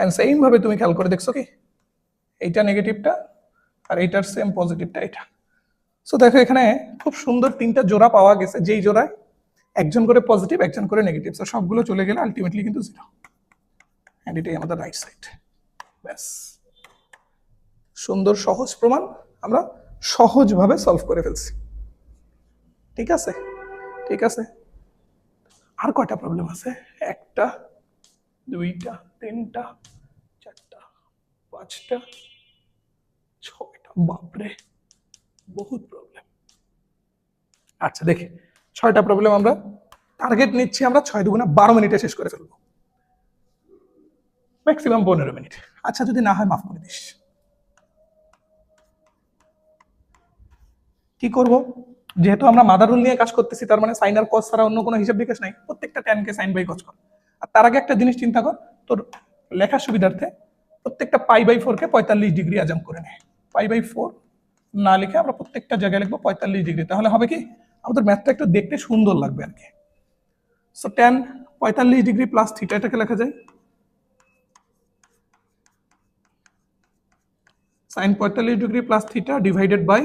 এন্ড সেম ভাবে তুমি খেয়াল করে দেখছো কি এইটা নেগেটিভটা আর এইটার সেম পজিটিভটা এটা। সো দেখো এখানে খুব সুন্দর তিনটা জোড়া পাওয়া গেছে, যেই জোড়ায় একজন করে পজিটিভ একজন করে নেগেটিভ। সো সবগুলো চলে গেলে আলটিমেটলি কিন্তু 0, এন্ড এটাই আমাদের রাইট সাইড। ব্যাস, সুন্দর সহজ প্রমাণ আমরা সহজভাবে সলভ করে ফেলছি। ঠিক আছে, ঠিক আছে। আর কয়টা প্রবলেম আছে? একটা, দুইটা, তিনটা, চারটা, পাঁচটা, ছয়টা। বাপরে, বহুত প্রবলেম। আচ্ছা দেখি 6টা প্রবলেম আমরা টার্গেট নিচ্ছি, আমরা 6 দুগুণে 12 মিনিটে শেষ করে ফেলবো, ম্যাক্সিমাম 15 মিনিট। আচ্ছা যদি না হয় মাফ করে দিস। কি করব? যেহেতু আমরা মাদার রুল নিয়ে কাজ করতেছি, তার মানে সাইন আর কস ছাড়া অন্য কোনো হিসাব বিকাশ নাই। প্রত্যেকটা tan কে সাইন বাই কস কর। আর তার আগে একটা জিনিস চিন্তা কর, তোর লেখার সুবিধার্থে প্রত্যেকটা পাই বাই 4 কে 45 ডিগ্রি আজাম করে নে। পাই বাই 4 না লিখে আমরা প্রত্যেকটা জায়গায় লিখবো 45 ডিগ্রি, তাহলে হবে কি আমাদের ম্যাথটা একটু দেখতে সুন্দর লাগবে আর কি। So tan 45 degree plus theta, এটাকে লেখা যায় sin 45 degree plus theta divided by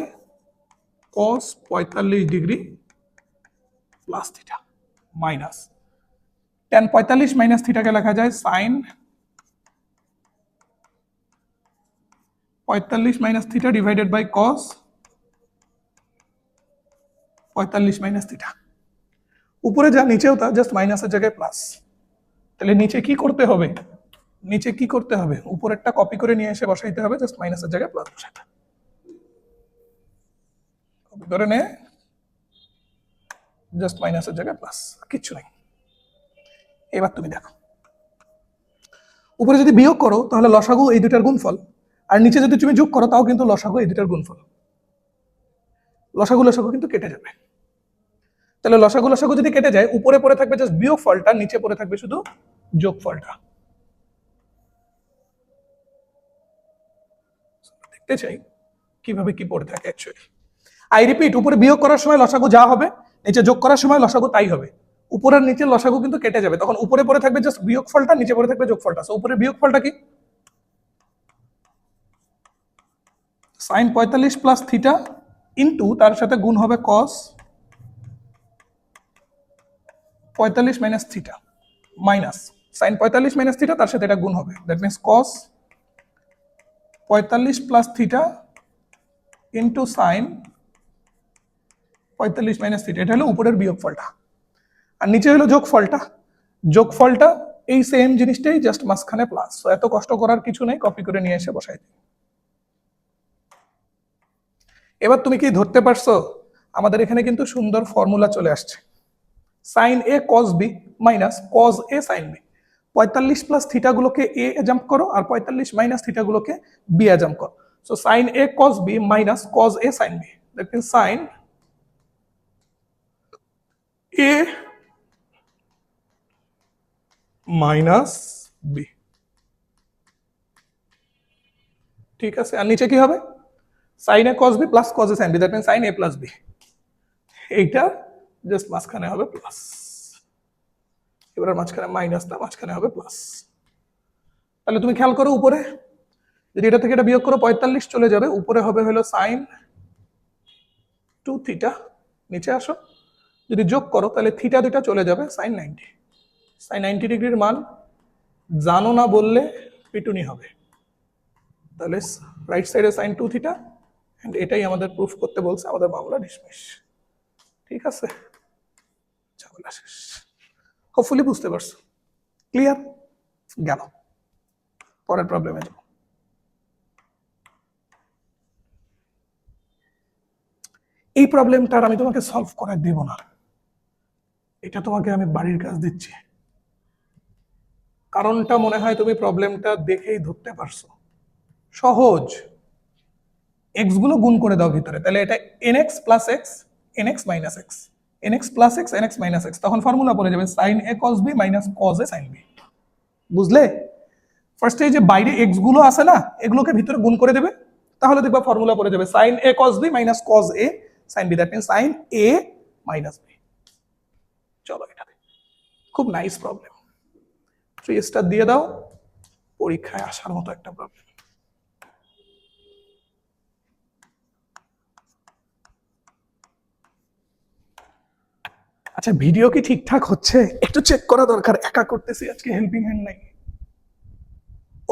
cos 45 degree plus theta minus tan 45 minus থিটাকে লেখা যায় sin 45 minus theta divided by cos 45 minus theta. উপরে যা নিচেও তা, জাস্ট মাইনাসের জায়গায় প্লাস। তাহলে নিচে কি করতে হবে, নিচে কি করতে হবে, উপরেরটা কপি করে নিয়ে এসে বসাইতে হবে, জাস্ট মাইনাসের জায়গায় প্লাস বসাইতে হবে। কপি করে নে, জাস্ট মাইনাসের জায়গায় প্লাস, কিচ্ছু নাই। এবার তুমি দেখো, উপরে যদি বিয়োগ করো তাহলে লসাগু এই দুটার গুণফল, আর নিচে যদি তুমি যোগ করো তাও কিন্তু লসাগু এই দুটার গুণফল। লসাগু লসাগু কিন্তু কেটে যাবে। তাহলে লসাগু লসাগু যদি কেটে যায়, উপরে পড়ে থাকবে জাস্ট বিয়োগ ফলটা, নিচে পড়ে থাকবে শুধু যোগ ফলটা। দেখতে চাই কিভাবে কি পড়ে থাকে অ্যাকচুয়ালি। আই রিপিট, উপরে বিয়োগ করার সময় লসাগু যা হবে, নিচে যোগ করার সময় লসাগু তাই হবে। উপরের নিচের লসাগু কিন্তু কেটে যাবে, তখন উপরে পড়ে থাকবে জাস্ট বিয়োগ ফলটা, নিচে পড়ে থাকবে যোগ ফলটা। সো উপরে বিয়োগ ফলটা কি, sin 45 প্লাস থিটা ইন্টু তার সাথে গুণ হবে cos 45 minus theta minus sin 45 minus theta, তার সাথে এটা গুণ হবে, that means cos 45 plus theta into sin 45 minus theta. এটা হলো উপরের বিয়োগ ফলটা, আর নিচে হলো যোগ ফলটা। যোগ ফলটা এই সেম জিনিসটাই, জাস্ট মাঝখানে প্লাস। সো এত কষ্ট করার কিছু নেই, কপি করে নিয়ে এসে বসাই দিই। এবার তুমি কি ধরতে পারছো, আমাদের এখানে কিন্তু সুন্দর ফর্মুলা চলে আসছে, sin a cos b minus cos a sin b। 45 plus theta গুলোকে a জাম্প করো, আর 45 মাইনাস থিটা গুলোকে b জাম্প করো। So sin a cos b minus cos a sin b, that means sin a minus b। ঠিক আছে, আর নিচে কি হবে, sin a cos b plus cos a sin b, that means sin a plus b। এইটা জাস্ট মাঝখানে হবে প্লাস, এবার মাঝখানে মাইনাস না, মাঝখানে হবে প্লাস। তাহলে তুমি খেয়াল করো, উপরে যদি এটা থেকে এটা বিয়োগ করো 45 চলে যাবে, উপরে হবে হলো sin 2 থিটা, নিচে আসো যদি যোগ করো তাহলে থিটা দুটা চলে যাবে, sin 90। sin 90 ডিগ্রির মান জানো না বললে পিটুনি হবে। তাহলে রাইট সাইডে sin 2 থিটা, এন্ড এটাই আমাদের প্রুফ করতে বলছে, আমাদের মামলা ডিসমিস। ঠিক আছে, ঝামেলা শেষ। হোপফুলি বুঝতে পারছো, ক্লিয়ার গেল। পরের প্রবলেমে যাবো। এই প্রবলেমটার আমি তোমাকে সলভ করে দেব না, এটা তোমাকে আমি বাড়ির কাজ দিচ্ছি। কারণটা মনে হয় তুমি প্রবলেমটা দেখেই ধরতে পারছো, সহজ। এক্স গুলো গুণ করে দাও ভিতরে, তাহলে এটা nx plus x, nx minus x, nx plus x, nx minus x, তখন ফর্মুলা পড়ে যাবে sin a cos b minus cos a sin b। বুঝলে? ফার্স্টে যে বাইরে এক্স গুলো আছে না, এগুলোকে ভিতরে গুণ করে দেবে, তাহলে দেখবা ফর্মুলা পড়ে যাবে sin a cos b minus cos a sin b, that means sin a minus b। চলো, এটা খুব নাইস প্রবলেম, 3 স্টার দিয়ে দাও, পরীক্ষায় আসার মতো একটা প্রবলেম। আচ্ছা, ভিডিও কি ঠিকঠাক হচ্ছে একটু চেক করা দরকার, একা করতেছি আজকে, হেল্পিং হ্যান্ড নাই।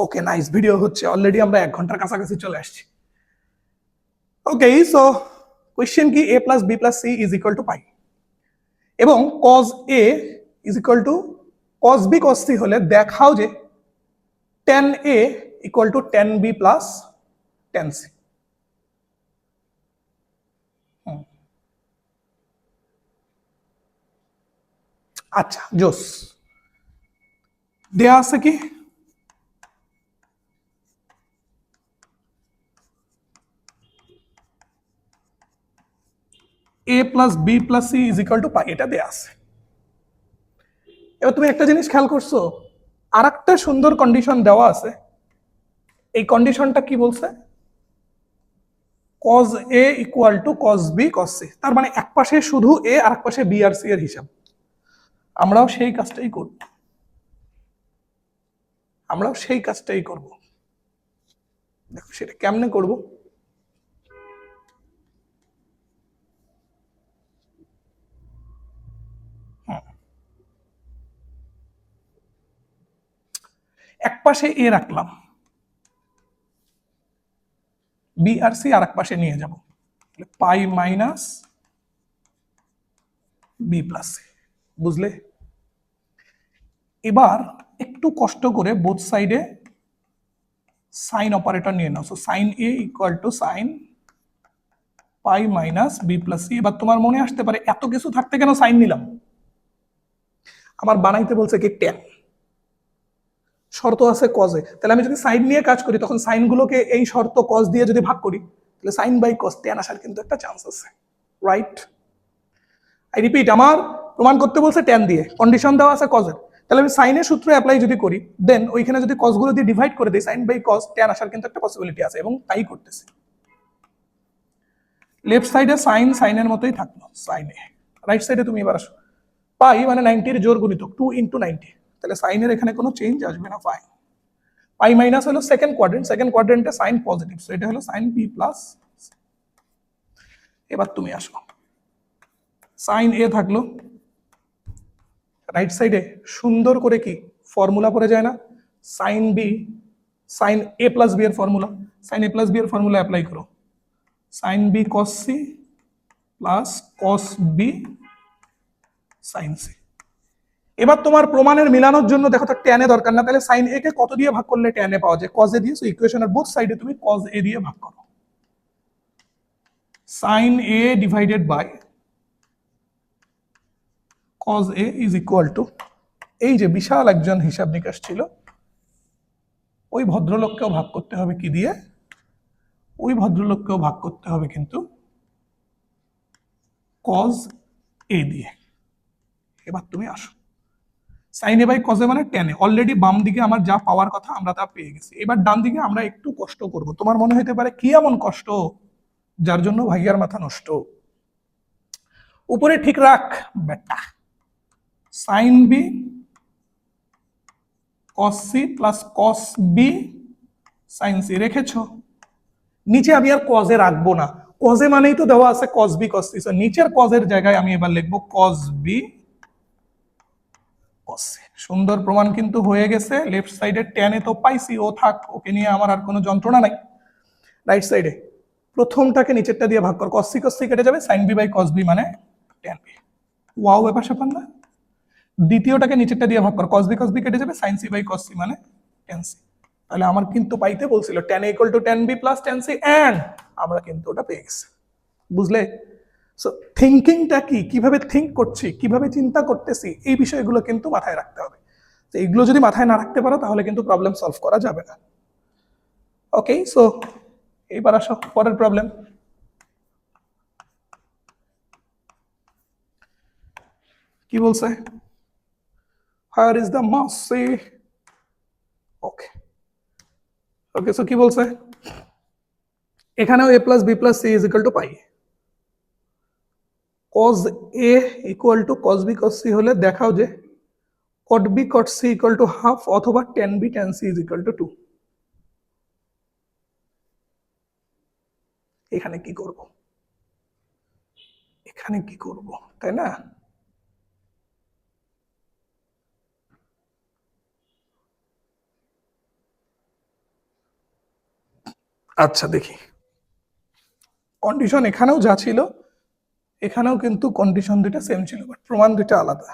ওকে, নাইস, ভিডিও হচ্ছে, অলরেডি আমরা 1 ঘন্টার কাছাকাছি চলে আসছি। ওকে, সো কোয়েশ্চেন কি, a plus b plus c is equal to pi, এবং cos a is equal to cos b cos c হলে দেখাও যে tan a equal to tan b plus tan c। আচ্ছা, জোস দেয়া আছে কি, a plus b plus c is equal to pi, এটা দেয়া আছে। এবার তুমি একটা জিনিস খেয়াল করছো, আর একটা সুন্দর কন্ডিশন দেওয়া আছে। এই কন্ডিশনটা কি বলছে, cos a equal to cos b cos c, তার মানে এক পাশে শুধু a আর এক পাশে b আর c এর হিসাব। আমরাও সেই কাজটাই করব, দেখো সেটা কেমনে করব। এক পাশে a রাখলাম, b আর c আর এক পাশে নিয়ে যাব, পাই মাইনাস b প্লাস c, বুঝলে? এবার একটু কষ্ট করে বোথ সাইডে সাইন অপারেটর নিয়ে নাও। So sine A equal to sine pi minus B plus C. এবার তোমার মনে আসতে পারে এত কিছু থাকতে কেন সাইন নিলাম? আমার বানাইতে বলছে কি ট্যান, শর্ত আছে কজে, তাহলে আমি যদি সাইন নিয়ে কাজ করি তখন সাইন গুলোকে এই শর্ত কজ দিয়ে যদি ভাগ করি তাহলে সাইন বাই কজ ট্যান আসার কিন্তু একটা চান্স আছে, রাইট? আই রিপিট, আমার প্রমাণ করতে বলছে ট্যান দিয়ে, কন্ডিশন দেওয়া আছে কজের, তাহলে আমি সাইনের সূত্র অ্যাপ্লাই যদি করি দেন ওইখানে যদি কজগুলো দিয়ে ডিভাইড করে দিই সাইন বাই কজ ট্যান আসার কিন্তু একটা পসিবিলিটি আছে, এবং তাই করতেছি। লেফট সাইডে সাইন সাইনের মতোই থাকলো, সাইনে। রাইট সাইডে তুমি এবার আসো, পাই মানে 90 এর জোর গুণিতক 2 ইন্টু 90, তাহলে সাইনের এখানে কোনো চেঞ্জ আসবে না, ফাইন। পাই মাইনাস হলো সেকেন্ড কোয়াড্রেন্টে সাইন পজিটিভ, সো এটা হলো সাইন বি প্লাস। এবার তুমি আসো, সাইন এ থাকলো, রাইট সাইডে সুন্দর করে কি ফর্মুলা পড়ে যায় না, sine B, sine A plus B এর formula, sine A plus B এর ফর্মুলা অ্যাপ্লাই করো, sine B cos C plus cos B sine C. এবার তোমার প্রমাণের মিলানোর জন্য দেখো তো ট্যানে দরকার না, তাহলে সাইন এ কে কত দিয়ে ভাগ করলে ট্যানে পাওয়া যায়? কজ এ দিয়ে। সো ইকুয়েশনের বোথ সাইডে তুমি কজ এ দিয়ে ভাগ করো, sine A divided by cos A is equal to, এই যে বিশাল একজন হিসাব নিকাশ ছিল ওই ভদ্রলোককেও ভাগ করতে হবে কি দিয়ে? ওই ভদ্রলোককেও ভাগ করতে হবে কিন্তু কজ এ দিয়ে। এবার তুমি আসো, sine A by cos A মানে ট্যান এ, অলরেডি বাম দিকে আমার যা পাওয়ার কথা আমরা তা পেয়ে গেছি। এবার ডান দিকে আমরা একটু কষ্ট করব, তোমার মনে হতে পারে কি এমন কষ্ট যার জন্য ভাইয়ার মাথা নষ্ট। উপরে ঠিক রাখ বেটা, sine B cos C plus cos B sine C রেখেছ, নিচে আমি আর কজে রাখবো না, কজে মানেই তো দেওয়া আছে কস বি কস সি, নিচের কজের জায়গায় আমি এবার লিখবো কস বি কস সি। সুন্দর প্রমাণ কিন্তু হয়ে গেছে। লেফট সাইডে ট্যানে তো পাইছি, ও থাক, ওকে নিয়ে আমার আর কোনো যন্ত্রণা নাই। রাইট সাইডে প্রথমটাকে নিচেরটা দিয়ে ভাগ কর, কস সি কেটে যাবে, sine B by cos B মানে ট্যান বি। ওয়াও, ব্যাপার স্যাপার না? দ্বিতীয়টাকে নিচেরটা দিয়ে ভাগ কর, কস বি কেটে যাবে, sine C by cos C মানে ট্যান সি। তাহলে আমার কিন্তু পাইতে বলছিল tan equal to tan B plus tan C, and আমরা কিন্তু ওটা পেয়ে গেছি, বুঝলে? সো থিঙ্কিংটা কি, কিভাবে থিঙ্ক করছি, কিভাবে চিন্তা করতেছি, এই বিষয়গুলো কিন্তু মাথায় রাখতে হবে। তো এইগুলো যদি মাথায় না রাখতে পারো তাহলে কিন্তু প্রবলেম সলভ করা যাবে না। ওকে, সো এইবার আসো পরের প্রবলেম। কি বলছে? Where is the mercy? Okay okay, so কি বলছে? এখানেও a plus B plus C is equal to pi, cos a equal to cos b cos c হলে দেখাও যে cot b cot c equal to half অথবা tan b tan c is equal two 2। এখানে কি করব, এখানে কি করব, তাই না? আচ্ছা দেখি, কন্ডিশন এখানেও যা ছিল এখানেও কিন্তু কন্ডিশন দুইটা সেম ছিল, বাট প্রমাণ দুইটা আলাদা,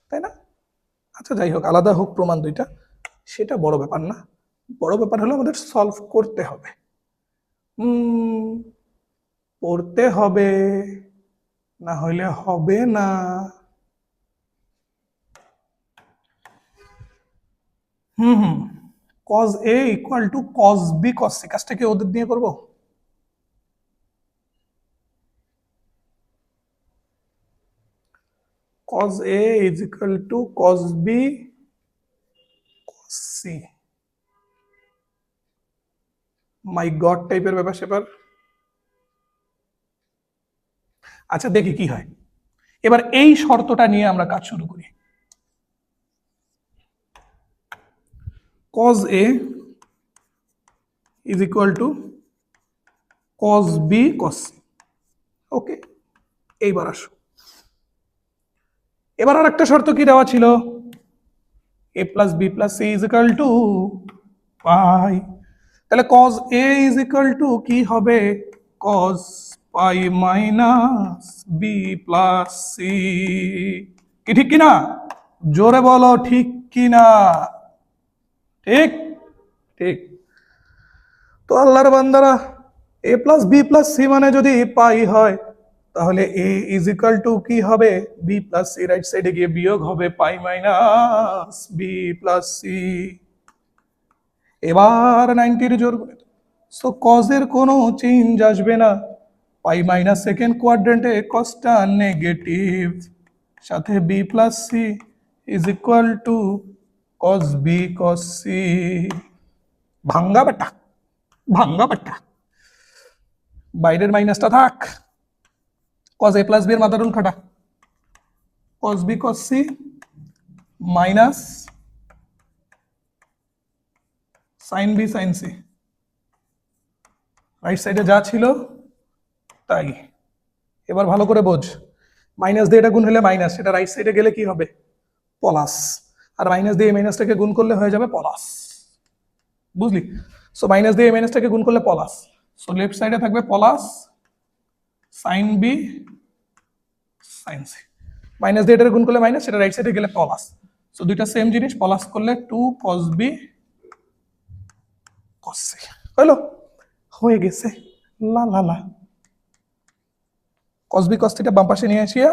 তাই না? আচ্ছা যাই হোক, আলাদা হোক প্রমাণ দুইটা, সেটা বড় ব্যাপার না। বড় ব্যাপার হলো আমাদের সলভ করতে হবে, পড়তে হবে, না হইলে হবে না। cos a equal to cos b cos c, কাজটা কি ওদের দিয়ে করব? cos a is equal to cos b cos c, my god টাইপের ব্যাপার স্যাপার। আচ্ছা দেখি কি হয়। এবার এই শর্তটা নিয়ে আমরা কাজ শুরু করি। cos A is equal to cos B cos C। ওকে, এইবার আসো। এবার আর একটা শর্ত কি দেওয়া ছিল, a plus b plus c is equal to পাই। তাহলে cos A is equal to কি হবে, cos পাই মাইনাস b plus c। কি ঠিক কিনা, জোরে বলো ঠিক কিনা। ঠিক ঠিক। তো আল্লাহর বান্দারা, a plus b plus c মানে যদি পাই হয়, তাহলে a is equal to কি হবে, b plus c, রাইট সাইডে গিয়ে বিয়োগ হবে পাই মাইনাস b plus c। এবার 90 জোর করে, সো কজের কোনো চেঞ্জ আসবে না, পাই মাইনাস সেকেন্ড কোয়াড্রেন্টে কসটা নেগেটিভ, সাথে b plus c is equal to cos b cos c। ভাঙ্গা বেটা, ভাঙ্গা বেটা, বাইরের মাইনাসটা থাক, cos a plus b এর মাথা রুল খাটা, cos b cos c minus sin b sin c, right সাইডে যা ছিল তাই। এবার ভালো করে বোঝ, মাইনাস দিয়ে এটা গুণ হলে মাইনাস, সেটা রাইট সাইডে গেলে কি হবে, প্লাস, আর মাইনাস দিয়ে মাইনাসটাকে গুণ করলে হয়ে যাবে প্লাস, বুঝলি? সো মাইনাস দিয়ে মাইনাসটাকে গুণ করলে প্লাস, সো লেফট সাইডে থাকবে plus sine B sine C, minus দিয়ে এটা গুণ করলে মাইনাস, সেটা রাইট সাইডে গেলে প্লাস, সো দুইটা সেম জিনিস, প্লাস করলে 2 cos b cos c হলো, হয়ে গেছে। লা লা লা, cos b cos থিটা বাম পাশে নিয়ে আসিয়া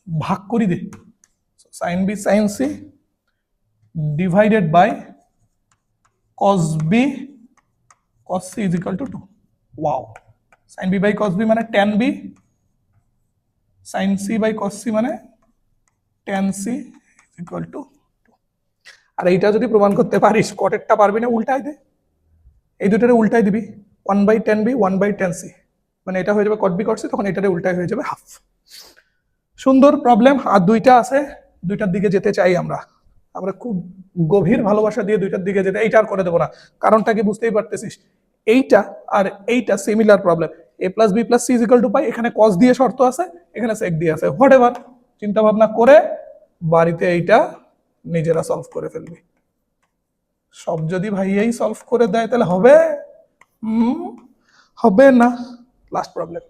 ভাগ করি দে, sin b sin c ডিভাইডেড by cos b cos c is equal to 2। Wow, sin b by cos b মানে tan b, sin c by cos c মানে tan c is equal to 2। আর এইটা যদি প্রমাণ করতে পারিস, কটেরটা পারবি না, উল্টাই দে, এই দুটারে উল্টাই দিবি, 1/tan b 1/tan c, মানে এটা হয়ে যাবে cot b cot c, তখন এটারে উল্টাই হয়ে যাবে হাফ। সুন্দর প্রবলেম, আর দুইটা আছে, দুইটার দিকে যেতে চাই আমরা, আমরা খুব গভীর ভালোবাসা দিয়ে দুইটার দিকে যেতে, এইটা আর করে দেবো না, কারণটা কি বুঝতেই পারতেছিস, এইটা আর এইটা similar problem, a plus b plus c is equal to পাই, এখানে cos দিয়ে শর্ত আছে, এখানে sec দিয়ে আছে, হোয়াট এভার, চিন্তা ভাবনা করে বাড়িতে এইটা নিজেরা সলভ করে ফেলবি। সব যদি ভাইয়াই সলভ করে দেয় তাহলে হবে, হবে না। Last problem,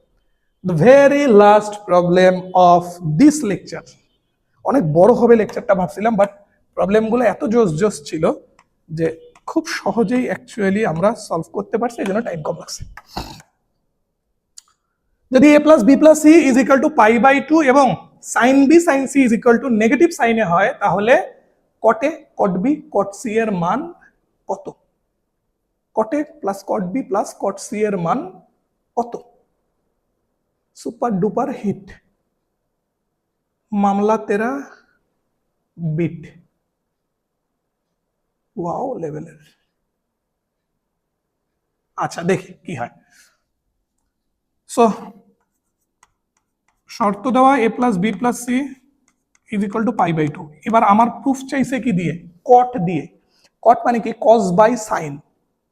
the very last problem of this lecture। অনেক বড় হবে লেকচারটা ভাবছিলাম, বাট প্রবলেমগুলো এত জোস জোস ছিল যে খুব সহজেই অ্যাকচুয়ালি আমরা সলভ করতে পারছি, এই জন্য টাইম কম লাগছে। যদি a plus b plus c is equal to pi by 2 এবং sin b sin c is equal to negative সাইনে হয়, তাহলে কটে cot b cot c এর মান কত, কটে plus cot b plus cot c এর মান কত? সুপার ডুপার হিট, মামলা তেরা বিট, ওয়াও লেভেলের। আচ্ছা দেখি কি হয়। সো শর্ত দেওয়া a plus b plus c is equal to pi by 2। এবার আমার প্রুফ চাইছে কি দিয়ে, কট দিয়ে। কট মানে কি, cos বাই সাইন।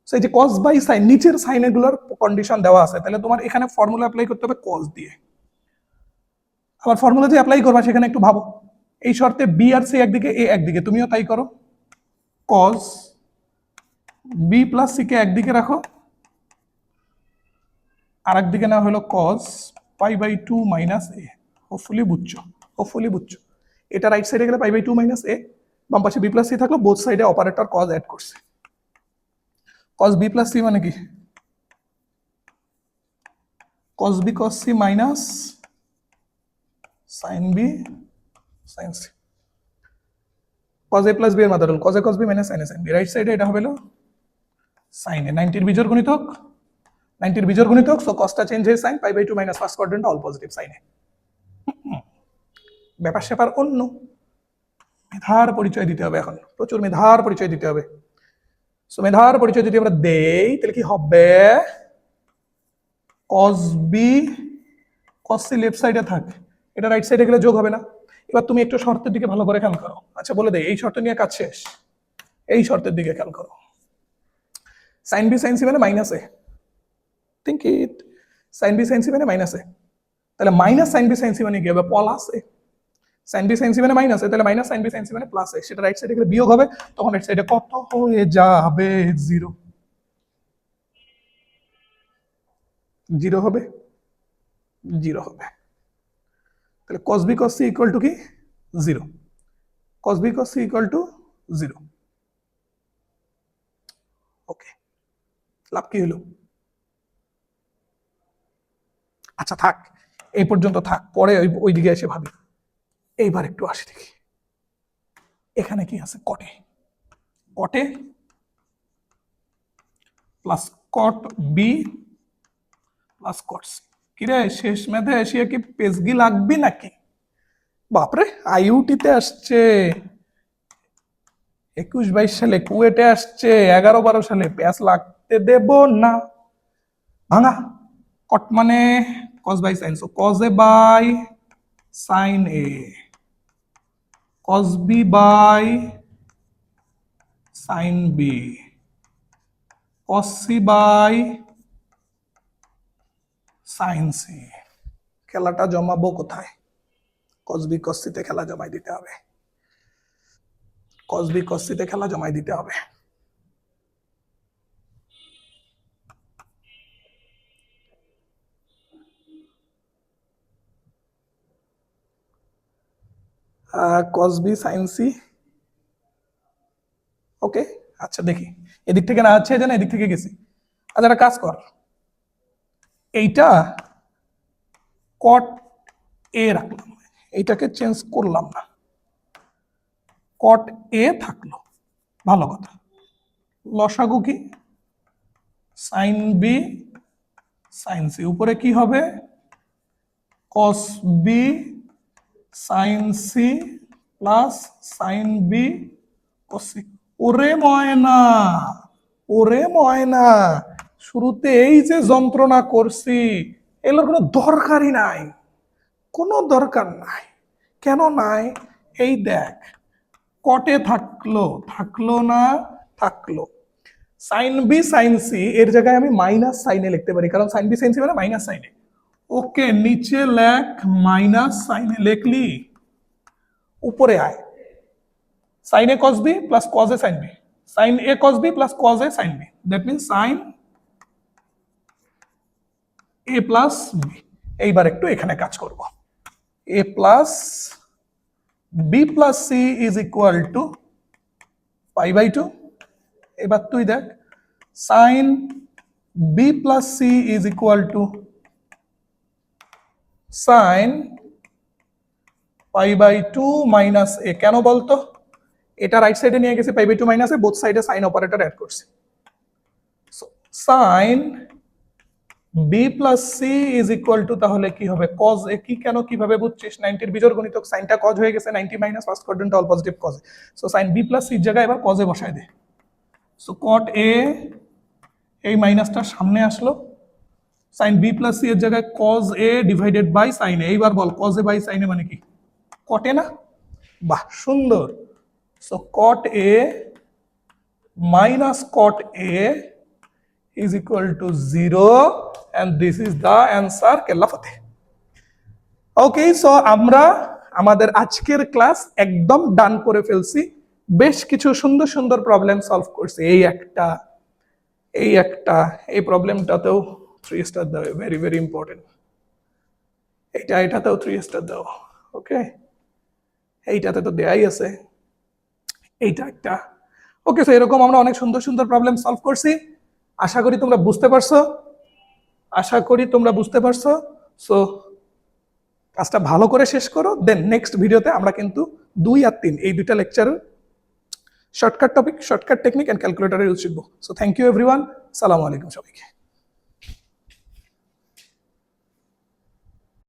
সো এই যে cos বাই সাইন, নিচের সাইন এগুলোর কন্ডিশন দেওয়া আছে, তাহলে তোমার এখানে ফর্মুলা অ্যাপ্লাই করতে হবে cos দিয়ে। আবার ফর্মুলা যে অ্যাপ্লাই করবা সেখানে একটু ভাবো, এই শর্তে বি আর সি একদিকে, এ একদিকে, তুমিও তাই করো, cos বি প্লাস সি কে একদিকে রাখো, আর একদিকে না হলো cos pi by 2 minus A. Hopefully বুঝছো, হোপফুলি বুঝছো। এটা রাইট সাইডে গেলে পাই বাই 2 মাইনাস এ, বাম পাশে বি প্লাস সি থাকলো, বোথ সাইডে অপারেটর cos অ্যাড করছে। cos বি প্লাস সি মানে কি, cos B cos C minus sin B sin C, cos a plus B এর mother rule, cos a cos b minus sin a sin b, right সাইডে এটা হবে sin a, 90 এর বিজোড় গুণিতক, 90 এর বিজোড় গুণিতক, সো cosটা চেঞ্জ হয়ে sin pi by 2 minus first quadrant all positive sin a। ব্যাপার স্যাপার অন্য, মেধার পরিচয় দিতে হবে এখন, প্রচুর মেধার পরিচয় দিতে হবে। সো মেধার পরিচয় যদি আমরা দেই তাহলে কি হবে, cos b cos C left সাইডে থাক, এটা রাইট সাইডে গেলে যোগ হবে না। এবার তুমি একটু শর্তের দিকে ভালো করে খেয়াল করো। আচ্ছা বলে দেই, এই শর্ত নিয়ে কাজ শেষ। এই শর্তের দিকে খেয়াল করো, সাইন বি সাইন সি মানে minus A, think it, sine B sine C মানে মাইনাস এ, তাহলে minus sine B sine C মানে কি হবে, plus A. Sine B sine C মানে মাইনাস এ, তাহলে minus sine B sine C মানে প্লাস এ, সেটা রাইট সাইডে গেলে বিয়োগ হবে, তখন রাইট সাইডে কত হয়ে যাবে, 0। 0 হবে, 0 হবে। তাহলে cos b cos c equal to কি, 0। cos b cos c equal to 0। ওকে, লাভ কি হলো? আচ্ছা থাক, এই পর্যন্ত থাক, পরে ওই দিকে এসে ভাবি। এইবার একটু আসি দেখি, এখানে কি আছে, কটে, কটে plus cot B plus cot C. কিরে শেষ মেধে এসে কি পেজগি লাগবি নাকি? বাপরে, আইইউটিতে আসছে 21-22 সালে, কুয়েটে আসছে 11-12 সালে, প্যাস লাগতে দেব না। ভাঙা, কট মানে cos by sine, so cos A by sine A, cos B by sine B, cos C by sine C. খেলাটা জমাবো কোথায়? কস বি কস সিতে খেলা জমাই দিতে হবে, কস বি কস সিতে খেলা জমাই দিতে হবে। কস বি সাইন সি, ওকে। আচ্ছা দেখি, এদিক থেকে না আছে জানা, এদিক থেকে গেছি। আচ্ছা একটা কাজ কর, এইটা কট এ রাখলাম, এইটাকে চেঞ্জ করলাম না, কট এ থাকলো, ভালো কথা। লসাগু কি, সাইন বি সাইন সি, উপরে কি হবে, cos B sine C plus sine B cos C. ওরে ময়না, ওরে ময়না, শুরুতে এই যে যন্ত্রণা করছি, এগুলোর কোনো দরকারই নাই, কোনো দরকার নাই। কেন নাই? এই দেখ, কটে থাকলো, থাকলো না, থাকলো। সাইন বি সাইন সি এর জায়গায় আমি মাইনাস সাইনে লিখতে পারি, কারণ সাইন বি সাইন সি মানে মাইনাস সাইনে। ওকে, নিচে লেখ মাইনাস সাইনে, লিখলি, উপরে আয় sine A cos B plus cos A sine B, sine A cos B plus cos A sine B, that means sine A plus B. এইবার একটু এখানে কাজ করব, A plus B plus C is equal to pi by 2। এবার তুই দেখ, sine B plus C is equal to sine pi by 2 minus A. কেন বলতো? এটা রাইট সাইডে নিয়ে গেছে pi by 2 minus A, both সাইডে সাইন অপারেটর অ্যাড করছে। Sine B plus C is equal to, তাহলে কি হবে, কজ এ। কি কেন কিভাবে বুঝছিস? 90 এর বিজোড় গণিতক, সাইনটা কজ হয়ে গেছে, 90 minus first quadrant all positive cos. So sine B plus সির জায়গায় এবার কজে বসায় দে। সো কট এ, এই মাইনাসটা সামনে আসলো, সাইন বি প্লাস সি এর জায়গায় cos A divided by sine A. এইবার বল, cos A by sine A মানে কি, কটে না? বাহ, সুন্দর। So cot A minus cot A is equal to 0 and this is the answer। কেল্লা ফতে। ওকে, সো আমরা আমাদের আজকের ক্লাস একদম ডান করে ফেলছি, বেশ কিছু সুন্দর সুন্দর প্রবলেম সলভ করছি। এই একটা, এই প্রবলেমটাতেও 3 স্টার দাও, ভেরি ভেরি ইম্পর্টেন্ট। এটাতেও 3 স্টার দাও, ওকে। এইটাতে তো দেয়াই আছে, এইটা একটা। ওকে, সো এরকম আমরা অনেক সুন্দর সুন্দর প্রবলেম সলভ করছি। আশা করি তোমরা বুঝতে পারছো, সো কাজটা ভালো করে শেষ করো। দেন নেক্সট ভিডিওতে আমরা কিন্তু 2 আর 3 এই দুইটা লেকচারের shortcut topic, shortcut technique and ক্যালকুলেটরের ইউজ শিখবো। সো থ্যাংক ইউ এভরিওয়ান, আসসালামু আলাইকুম সবাইকে।